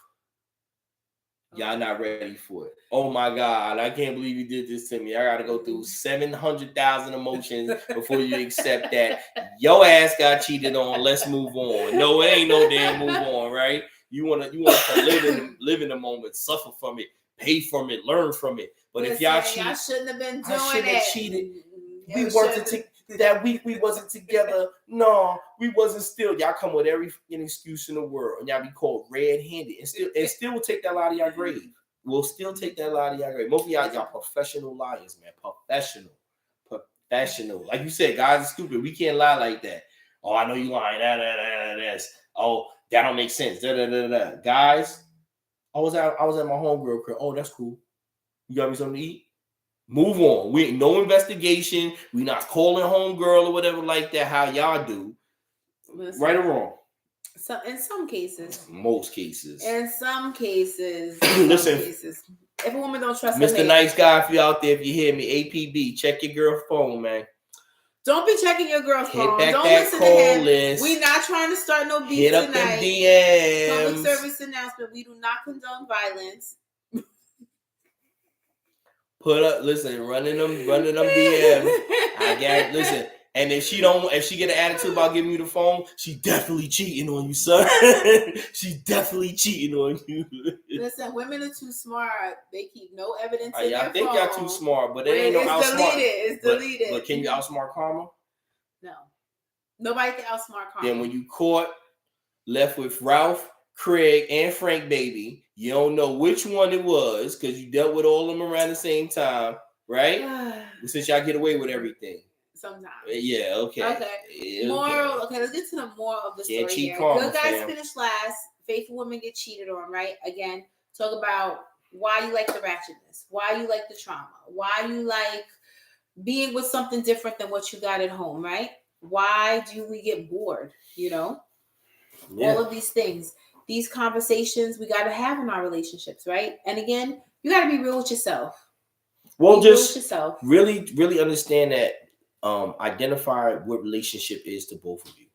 y'all not ready for it. Oh my God, I can't believe you did this to me. I got to go through 700,000 emotions before you accept that. Your ass got cheated on. Let's move on. No, it ain't no damn move on, right? You want to live in the moment, suffer from it, pay from it, learn from it. But if y'all cheat, y'all shouldn't have been doing I shouldn't have cheated. we wasn't that week. We wasn't together. No, we wasn't still. Y'all come with every excuse in the world, and y'all be called red-handed, and still will take that lie to y'all grave. We'll still take that lie to y'all grave. Most of y'all professional liars, man. Professional. Like you said, guys are stupid. We can't lie like that. Oh, I know you lying. That's. Oh, that don't make sense. Guys, I was at my homegirl crib. Oh, that's cool. You got me something to eat? Move on. We ain't no investigation. We not calling homegirl or whatever like that. How y'all do? Listen, right or wrong? So in some cases, most cases, listen. If a woman don't trust Mr. Nice Guy, if you out there, if you hear me, APB, check your girl phone, man. Don't be checking your girl's phone. Back don't that listen call to him. list. We not trying to start no beef Hit up tonight. Them DMs. Public service announcement. We do not condone violence. Running them DMs. I got listen. And if she get an attitude about giving you the phone, she definitely cheating on you, son. She's definitely cheating on you. Listen, women are too smart. They keep no evidence in their phone. I think y'all too smart, but they ain't no outsmart. It's deleted. But can you outsmart karma? No. Nobody can outsmart karma. Then when you caught, left with Ralph, Craig, and Frank Baby, you don't know which one it was because you dealt with all of them around the same time, right? Since y'all get away with everything. Sometimes. Yeah, okay. Moral, okay, let's get to the moral of the story here. Good guys finish last. Faithful women get cheated on, right? Again, talk about why you like the ratchetness, why you like the trauma, why you like being with something different than what you got at home, right? Why do we get bored, All of these things. These conversations we got to have in our relationships, right? And again, you got to be real with yourself. Well, just really, really understand that. Identify what relationship is to both of you.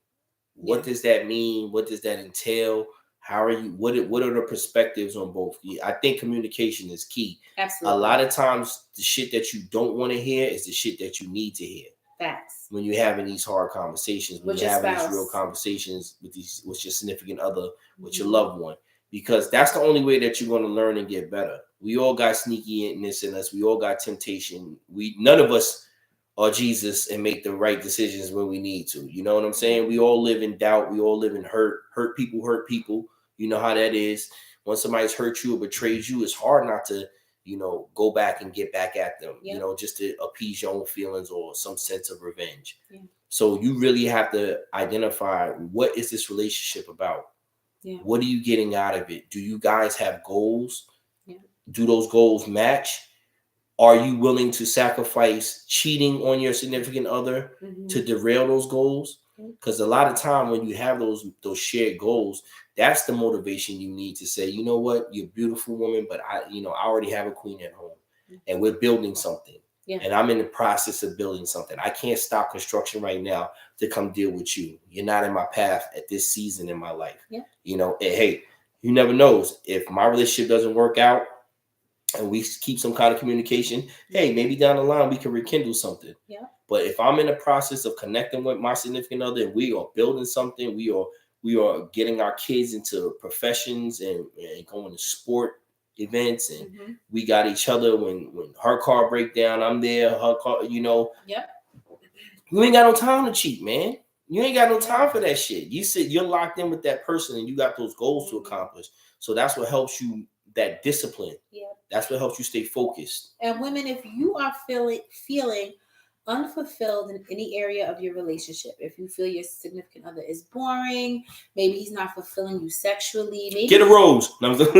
What does that mean? What does that entail? How are you? What are the perspectives on both? I think communication is key. Absolutely. A lot of times, the shit that you don't want to hear is the shit that you need to hear. Facts. When you're having these hard conversations, when you're having these real conversations with your significant other, with your loved one, because that's the only way that you're going to learn and get better. We all got sneakiness in us. We all got temptation. None of us are Jesus and make the right decisions when we need to. You know what I'm saying? We all live in doubt. We all live in hurt. Hurt people. You know how that is. When somebody's hurt you or betrayed you, it's hard not to, go back and get back at them, just to appease your own feelings or some sense of revenge. Yeah. So you really have to identify, what is this relationship about? Yeah. What are you getting out of it? Do you guys have goals? Yeah. Do those goals match? Are you willing to sacrifice cheating on your significant other to derail those goals? Because a lot of time when you have those shared goals, that's the motivation you need to say, you know what, you're a beautiful woman, but I already have a queen at home and we're building something. Yeah. And I'm in the process of building something. I can't stop construction right now to come deal with you. You're not in my path at this season in my life. Yeah. And hey, you never knows if my relationship doesn't work out, and we keep some kind of communication, hey, maybe down the line we can rekindle something. Yeah. But if I'm in the process of connecting with my significant other and we are building something, we are getting our kids into professions and going to sport events, and we got each other when her car break down, I'm there, her car, Yep. You ain't got no time to cheat, man. You ain't got no time for that shit. You said you're locked in with that person and you got those goals to accomplish. So that's what helps you, that discipline. Yeah. That's what helps you stay focused. And women, if you are feeling unfulfilled in any area of your relationship, if you feel your significant other is boring, maybe he's not fulfilling you sexually, maybe get a rose. No, get a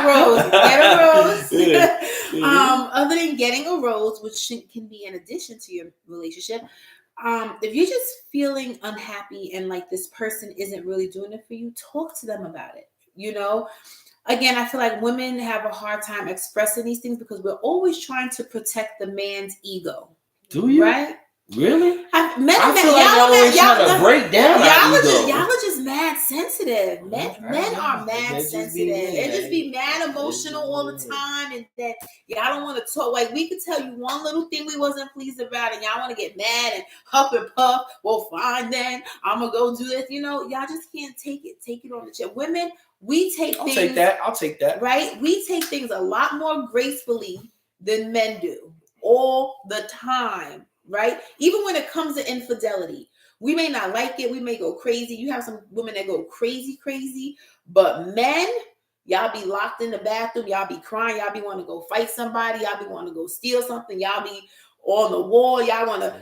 rose. Get a rose. Yeah. Other than getting a rose, which can be in addition to your relationship, if you're just feeling unhappy and like this person isn't really doing it for you, talk to them about it. Again, I feel like women have a hard time expressing these things because we're always trying to protect the man's ego. Do you? Right? Really? I feel like y'all always trying to break down our ego. Y'all are just mad sensitive. Men are mad sensitive. They just be mad emotional all the time, and that y'all don't want to talk. Like, we could tell you one little thing we wasn't pleased about, and y'all want to get mad and huff and puff. Well, fine then. I'm gonna go do this. Y'all just can't take it. Take it on the chin. Women, we take things. I'll take that. Right? We take things a lot more gracefully than men do all the time. right? Even when it comes to infidelity, we may not like it. We may go crazy. You have some women that go crazy, crazy, but men, y'all be locked in the bathroom. Y'all be crying. Y'all be want to go fight somebody. Y'all be want to go steal something. Y'all be on the wall. Y'all want to,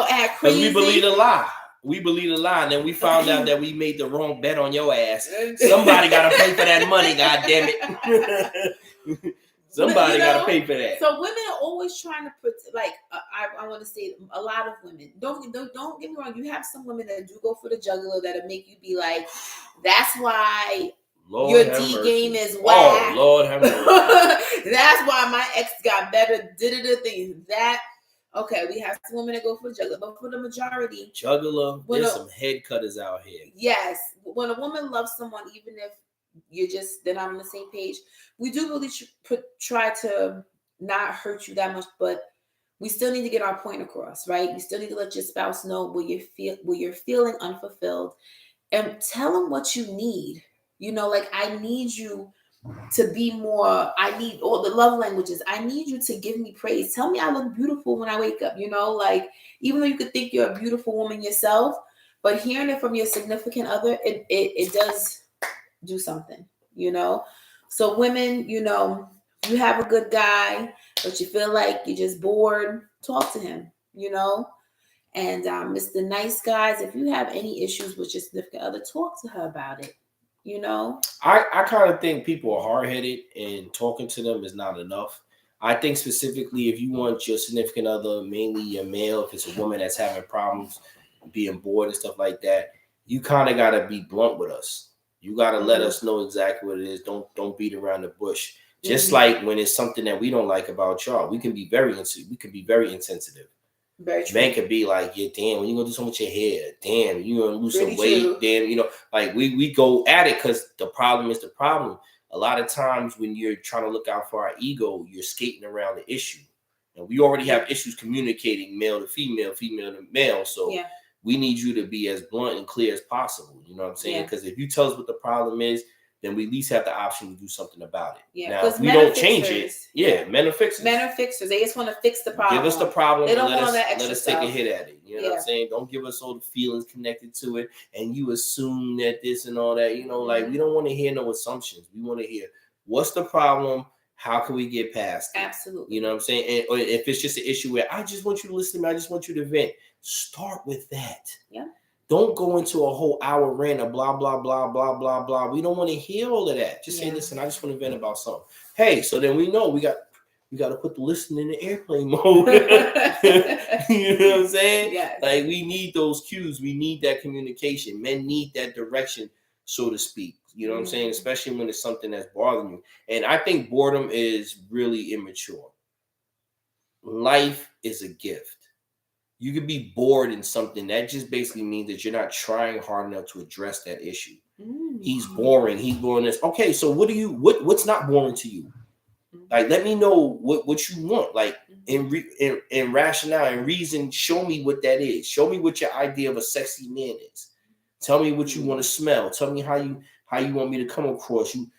act Because crazy. we believe a lie. We believe a lie, and then we found out that we made the wrong bet on your ass. Somebody got to pay for that money, God damn it. Somebody got to pay for that. So women are always trying to put, like, I want to say a lot of women. Don't get me wrong. You have some women that do go for the juggler that'll make you be like, that's why Lord your D game is whack. Oh, Lord have mercy. That's why my ex got better. Thing that. Okay, we have some women that go for the juggler, but for the majority, there's some head cutters out here. Yes, when a woman loves someone, even if they're not on the same page, we do really try to not hurt you that much, but we still need to get our point across, right? You still need to let your spouse know where you're feeling unfulfilled, and tell them what you need. Like, I need you to be more. I need all the love languages. I need you to give me praise. Tell me I look beautiful when I wake up. Like, even though you could think you're a beautiful woman yourself, but hearing it from your significant other, it does do something. So women, you have a good guy, but you feel like you're just bored, talk to him. And Mr. Nice Guys, if you have any issues with your significant other, talk to her about it. I kind of think people are hard-headed, and talking to them is not enough. I think specifically if you want your significant other, mainly your male, if it's a woman that's having problems being bored and stuff like that, you kind of got to be blunt with us. You got to let us know exactly what it is. Don't beat around the bush. Just like when it's something that we don't like about y'all, we can be very insensitive. Men could be like, yeah, damn, when you gonna do something with your hair? Damn, you gonna lose some weight? Damn, like we go at it because the problem is the problem. A lot of times when you're trying to look out for our ego, you're skating around the issue. And we already have issues communicating male to female, female to male. So we need you to be as blunt and clear as possible. You know what I'm saying? Because if you tell us what the problem is, then we at least have the option to do something about it. Yeah, now, if we don't change it, men are fixers. Men are fixers. They just want to fix the problem. Give us the problem. They don't let want that extra us stuff. take a hit at it. You know what I'm saying? Don't give us all the feelings connected to it, and you assume that this and all that. Like, we don't want to hear no assumptions. We want to hear what's the problem. How can we get past it? Absolutely. You know what I'm saying? And if it's just an issue where I just want you to listen to me, I just want you to vent. Start with that. Yeah. Don't go into a whole hour rant of blah, blah, blah, blah, blah, blah. We don't want to hear all of that. Just say, listen, I just want to vent about something. Hey, so then we know we got to put the listening in the airplane mode. You know what I'm saying? Yes. Like, we need those cues. We need that communication. Men need that direction, so to speak. You know what I'm saying? Especially when it's something that's bothering you. And I think boredom is really immature. Life is a gift. You could be bored in something. That just basically means that you're not trying hard enough to address that issue. He's boring. He's boring this. Okay, so what's not boring to you? Like, let me know what you want. Like, in rationale and reason, show me what that is. Show me what your idea of a sexy man is. Tell me what you want to smell. Tell me how you want me to come across. And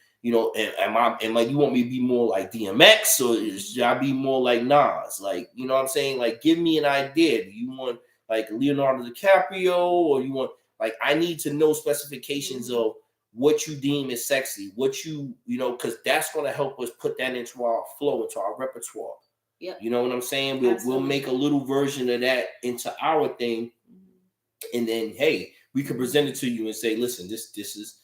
like, you want me to be more like DMX, or should I be more like Nas? Like, you know what I'm saying? Like, give me an idea. Do you want like Leonardo DiCaprio, or you want, like, I need to know specifications of what you deem as sexy, what because that's going to help us put that into our flow, into our repertoire. Yeah. You know what I'm saying? We'll make a little version of that into our thing. And then, hey, we can present it to you and say, listen, this is,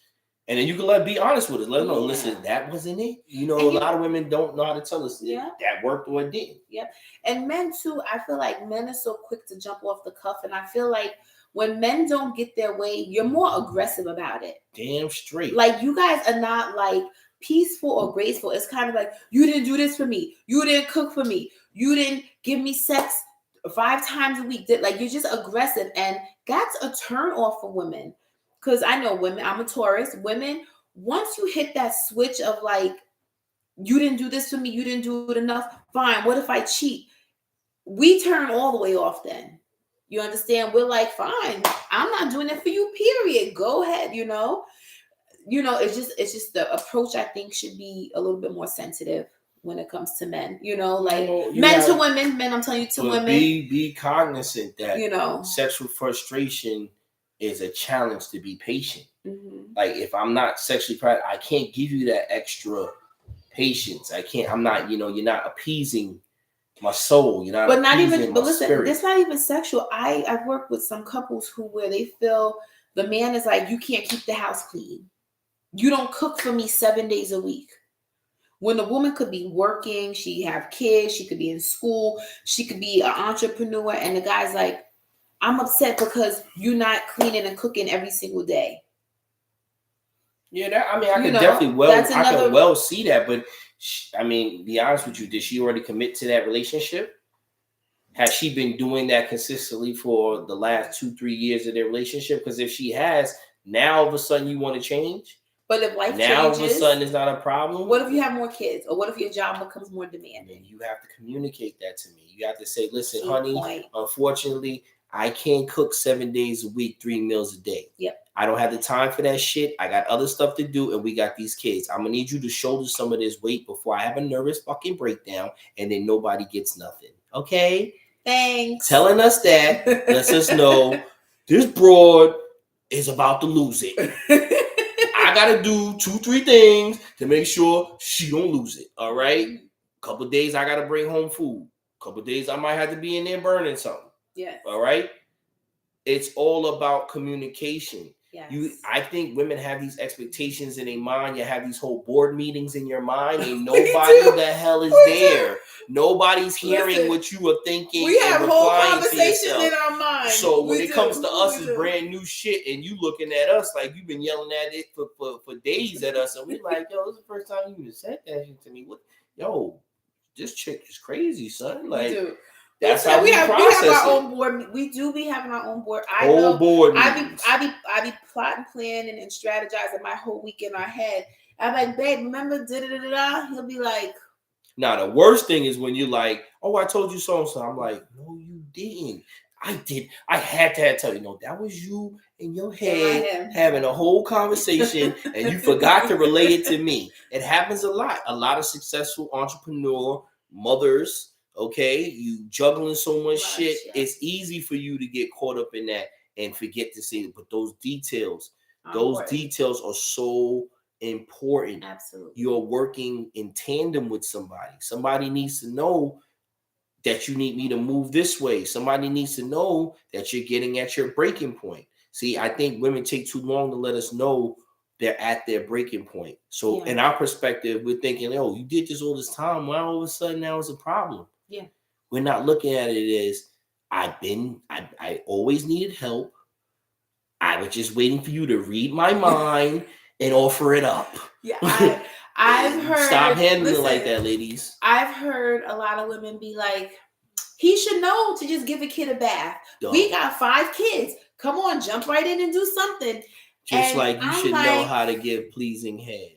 and then you can be honest with us. Let them know, listen, that wasn't it. A lot of women don't know how to tell us that worked or it didn't. Yeah. And men too, I feel like men are so quick to jump off the cuff. And I feel like when men don't get their way, you're more aggressive about it. Damn straight. Like, you guys are not like peaceful or graceful. It's kind of like, you didn't do this for me. You didn't cook for me. You didn't give me sex 5 times a week. Like, you're just aggressive. And that's a turn off for women. Because I know women, I'm a Taurus. Women, once you hit that switch of like, you didn't do this for me, you didn't do it enough, fine, what if I cheat? We turn all the way off then. You understand? We're like, fine, I'm not doing it for you, period. Go ahead, it's just the approach, I think, should be a little bit more sensitive when it comes to men. You know, like Well, men to women, men. I'm telling you, to but women. be cognizant that You know, sexual frustration is a challenge to be patient. mm-hmm. Like if I'm not sexually proud, I can't give you that extra patience. I can't. I'm not. You're not appeasing my soul. You're not. But not appeasing even. my But listen, spirit. it's not even sexual. I've worked with some couples where they feel the man is like, you can't keep the house clean. You don't cook for me 7 days a week. When the woman could be working, she have kids, she could be in school, she could be an entrepreneur, and the guy's like, I'm upset because you're not cleaning and cooking every single day. Yeah, I can definitely I can well see that, but be honest with you, did she already commit to that relationship? Has she been doing that consistently for the last 2-3 years of their relationship? Because if she has, now all of a sudden you want to change. But if life now changes, all of a sudden it's not a problem. What if you have more kids, or what if your job becomes more demanding? Then you have to communicate that to me. You have to say, listen, honey, unfortunately, I can't cook 7 days a week, 3 meals a day. Yep. I don't have the time for that shit. I got other stuff to do, and we got these kids. I'm gonna need you to shoulder some of this weight before I have a nervous fucking breakdown, and then nobody gets nothing. Okay? Thanks. Telling us that lets us know this broad is about to lose it. I gotta do 2-3 things to make sure she don't lose it. All right. Couple days I gotta bring home food. Couple days I might have to be in there burning something. Yes. All right. It's all about communication. Yes. I think women have these expectations in their mind. You have these whole board meetings in your mind, and nobody the hell is there. Nobody's hearing what you are thinking. We have whole conversations in our mind. So when it comes to us, it's brand new shit, and you looking at us like you've been yelling at it for days at us, and we like, yo, this is the first time you even said that shit to me. What, yo, this chick is crazy, son. Like. That's how we have our own board. We do be having our own board. I be plotting, planning, and strategizing my whole week in our head. I'm like, babe, remember da da da da. He'll be like, now the worst thing is when you're like, oh, I told you so and so. I'm like, no, you didn't. I did. I had to tell you. No, that was you in your head having a whole conversation, and you forgot to relay it to me. It happens a lot. A lot of successful entrepreneur mothers. Okay, you juggling so much shit. It's easy for you to get caught up in that and forget to say it. But those details are so important. Absolutely. You're working in tandem with somebody. Somebody needs to know that you need me to move this way. Somebody needs to know that you're getting at your breaking point. See, I think women take too long to let us know they're at their breaking point. So in our perspective, we're thinking, oh, you did this all this time. Why all of a sudden now it's a problem? Yeah. We're not looking at it as I always needed help. I was just waiting for you to read my mind and offer it up. Yeah, I've heard. Stop handling it like that, ladies. I've heard a lot of women be like, he should know to just give a kid a bath. Duh. We got 5 kids. Come on, jump right in and do something. Just like you should know how to give pleasing head.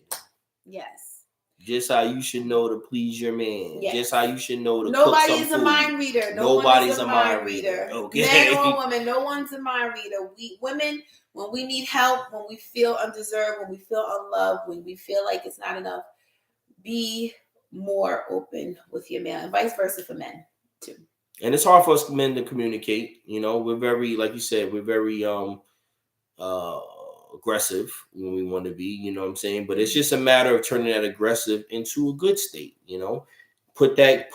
Yes. Just how you should know to please your man. Yes. Just how you should know to Nobody cook some is food. A mind reader. Nobody's a mind reader. Okay. Man or woman, no one's a mind reader. We women, when we need help, when we feel undeserved, when we feel unloved, when we feel like it's not enough, be more open with your man, and vice versa for men too. And it's hard for us men to communicate. You know, we're very, like you said, we're very aggressive when we want to be, you know what I'm saying? But it's just a matter of turning that aggressive into a good state, you know? Put that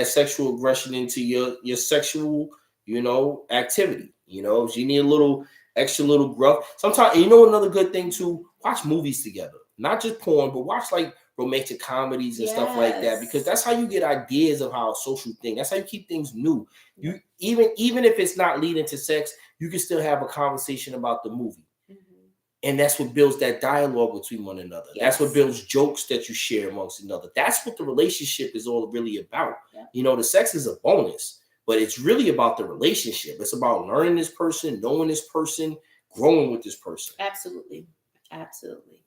sexual aggression into your sexual, you know, activity. You know, if you need a little extra little gruff. Sometimes, you know, another good thing too, watch movies together. Not just porn, but watch like romantic comedies and stuff like that, because that's how you get ideas of how a social thing. That's how you keep things new. You even if it's not leading to sex, you can still have a conversation about the movie. And that's what builds that dialogue between one another. Yes. That's what builds jokes that you share amongst another. That's what the relationship is all really about. Yeah. You know, the sex is a bonus, but it's really about the relationship. It's about learning this person, knowing this person, growing with this person. Absolutely. Absolutely.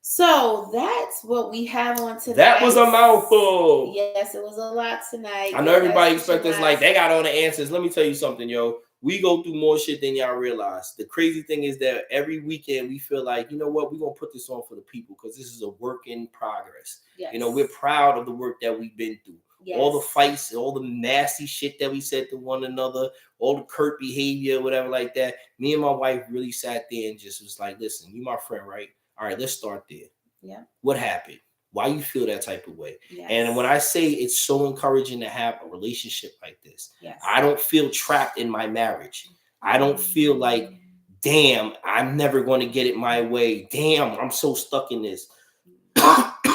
So that's what we have on tonight. That was a mouthful. Yes, it was a lot tonight. I know everybody expects us like they got all the answers. Let me tell you something, yo. we go through more shit than y'all realize. The crazy thing is that every weekend we feel like, you know what, we're gonna put this on for the people because this is a work in progress. Yes. You know, we're proud of the work that we've been through. Yes. All the fights, all the nasty shit that we said to one another, all the curt behavior, whatever like that. Me and my wife really sat there and just was like, listen, you my friend, right? All right, let's start there. Yeah. What happened? Why you feel that type of way? Yes. And when I say it's so encouraging to have a relationship like this, yes. I don't feel trapped in my marriage. I don't feel like, damn, I'm never going to get it my way. Damn, I'm so stuck in this.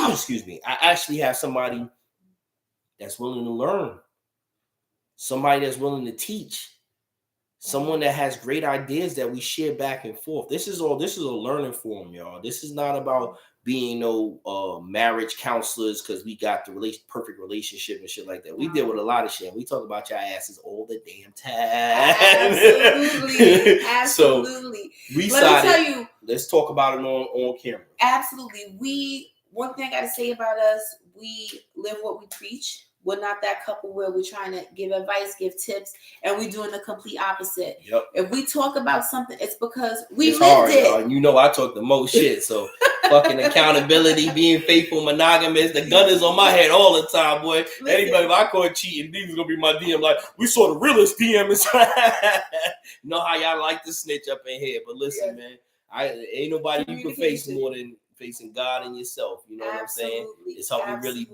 Excuse me. I actually have somebody that's willing to learn, somebody that's willing to teach, someone that has great ideas that we share back and forth. This is a learning forum, y'all. This is not about being no marriage counselors because we got the perfect relationship and shit like that. We deal with a lot of shit. We talk about your asses all the damn time. Absolutely. So we Let me tell you. Let's talk about it on camera. Absolutely. One thing I got to say about us, we live what we preach. We're not that couple where we're trying to give advice, give tips, and we're doing the complete opposite. Yep. If we talk about something, it's because we lived hard, it. Y'all. You know I talk the most shit, so fucking accountability, being faithful, monogamous. The gun is on my head all the time, boy. Listen. Anybody, if I caught cheating, these gonna be my DM. Like, we saw the realest DM inside. You know how y'all like to snitch up in here, but listen, man, ain't nobody you can face more than facing God and yourself. You know what I'm saying? It's helped me really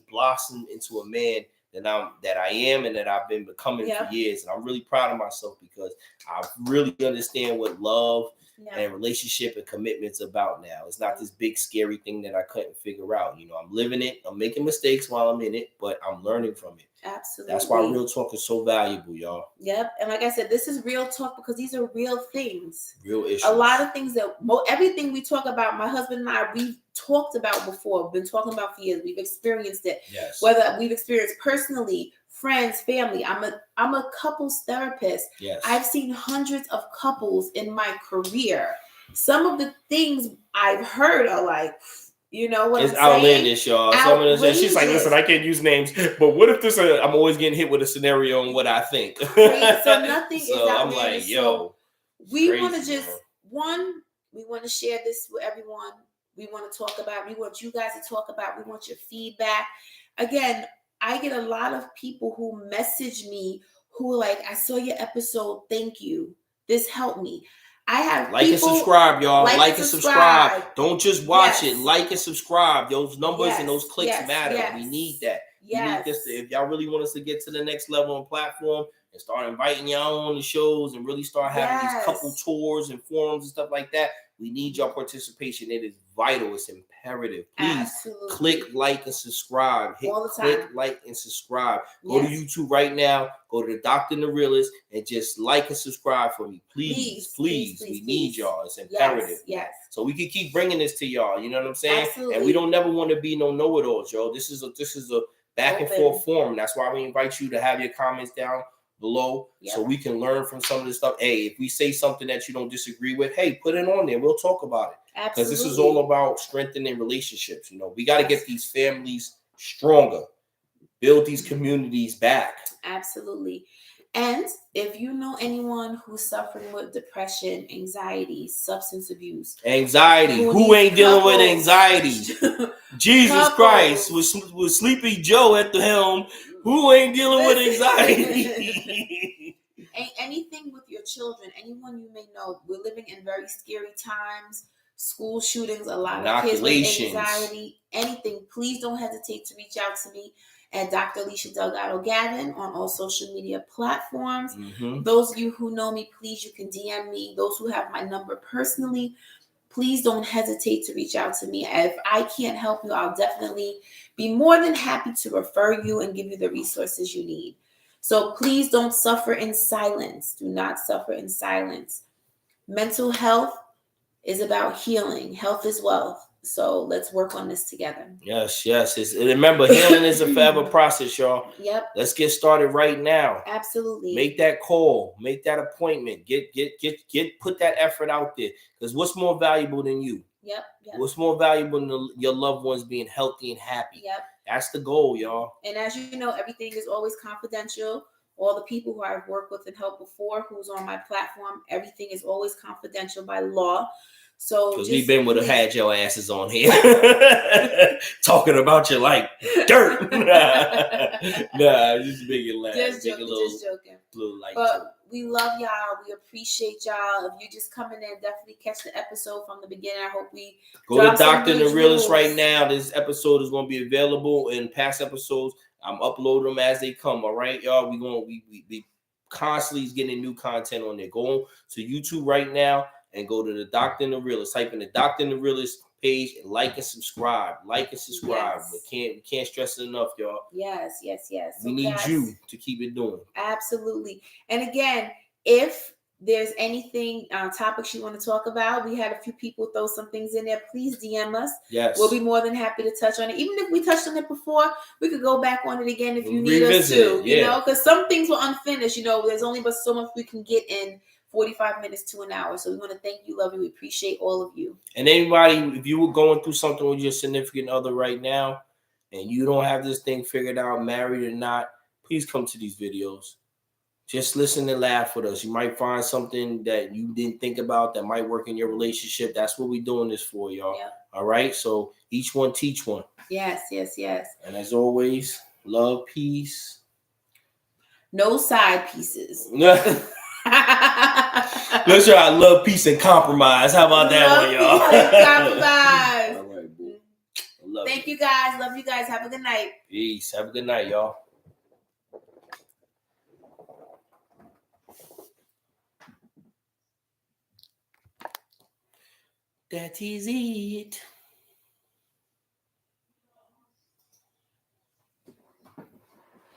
blossom into a man that I am and that I've been becoming for years. And I'm really proud of myself because I really understand what love and relationship and commitment's about now. It's not this big scary thing that I couldn't figure out. You know, I'm living it. I'm making mistakes while I'm in it, but I'm learning from it. Absolutely. That's why real talk is so valuable, y'all. Yep. And like I said, this is real talk because these are real things. Real issues. A lot of things everything we talk about, my husband and I, we've talked about before, been talking about for years. We've experienced it. Yes. Whether we've experienced personally, friends, family. I'm a couples therapist. Yes. I've seen hundreds of couples in my career. Some of the things I've heard are like, you know what it's I'm outlandish, saying? Y'all. Some of them, she's like, listen, I can't use names, but what if this? I'm always getting hit with a scenario on what I think. So nothing is outlandish. I'm like, yo, we want to just we want to share this with everyone. We want to talk about. We want you guys to talk about. We want your feedback. Again, I get a lot of people who message me who are like, I saw your episode. Thank you. This helped me. I have like and subscribe, y'all. Like and subscribe. Don't just watch it. Like and subscribe. Those numbers and those clicks matter. We need that. We need this. If y'all really want us to get to the next level on platform and start inviting y'all on the shows and really start having these couple tours and forums and stuff like that, we need your participation. It is vital. It's imperative. Please click like and subscribe. Hit click like and subscribe. Go to YouTube right now. Go to the Doctor and the Realist and just like and subscribe for me. Please. We need y'all. It's imperative. Yes. So we can keep bringing this to y'all. You know what I'm saying? Absolutely. And we don't never want to be no know-it-alls, y'all. This is a back and forth forum. That's why we invite you to have your comments down below so we can learn from some of this stuff. Hey, if we say something that you don't disagree with, hey, put it on there. We'll talk about it. Because this is all about strengthening relationships. You know, we got to get these families stronger, build these communities back. Absolutely. And if you know anyone who's suffering with depression, anxiety, substance abuse, who ain't dealing with anxiety? Jesus Christ, with Sleepy Joe at the helm, who ain't dealing with anxiety? Anything with your children, anyone you may know, we're living in very scary times. School shootings, a lot of kids with anxiety, anything. Please don't hesitate to reach out to me at Dr. Alicia Delgado Gavin on all social media platforms. Mm-hmm. Those of you who know me, please, you can DM me. Those who have my number personally, please don't hesitate to reach out to me. If I can't help you, I'll definitely be more than happy to refer you and give you the resources you need. So please don't suffer in silence. Do not suffer in silence. Mental health is about healing. Health is wealth. So let's work on this together. Yes. Remember, healing is a forever process, y'all. Yep. Let's get started right now. Absolutely. Make that call. Make that appointment. Put that effort out there. Because what's more valuable than you? Yep. What's more valuable than your loved ones being healthy and happy? Yep. That's the goal, y'all. And as you know, everything is always confidential. all the people who I've worked with and helped before, who's on my platform. Everything is always confidential by law. So because just we've been with had your asses on here talking about you like dirt. Nah, just making laugh. Just joking, just joking. Little light But joke. we love y'all. We appreciate y'all. If you just coming in, definitely catch the episode from the beginning. I hope we go to Doctor and the Realist rules right now. This episode is going to be available, and past episodes I'm uploading them as they come. All right, y'all. We constantly is getting new content on there. Go to YouTube right now and go to the Doctor and the Realist. Type in the Doctor and the Realist page and like and subscribe. Like and subscribe. Yes. We can't stress it enough, y'all. Yes. We need you to keep it doing. Absolutely. And again, if there's anything topics you want to talk about, we had a few people throw some things in there. Please DM us. Yes, we'll be more than happy to touch on it. Even if we touched on it before, we could go back on it again if you need us to. You know, because some things were unfinished. You know, there's only but so much we can get in 45 minutes to an hour. So we want to thank you, love you. We appreciate all of you. And anybody, if you were going through something with your significant other right now, and you don't have this thing figured out, married or not, please come to these videos. Just listen and laugh with us. You might find something that you didn't think about that might work in your relationship. That's what we're doing this for, y'all. Yep. All right? So each one teach one. Yes. And as always, love, peace. No side pieces. Let's try love, peace, and compromise. How about that one, y'all? Compromise. All right, boo. Thank you guys. Love you guys. Have a good night. Peace. Have a good night, y'all. That is it.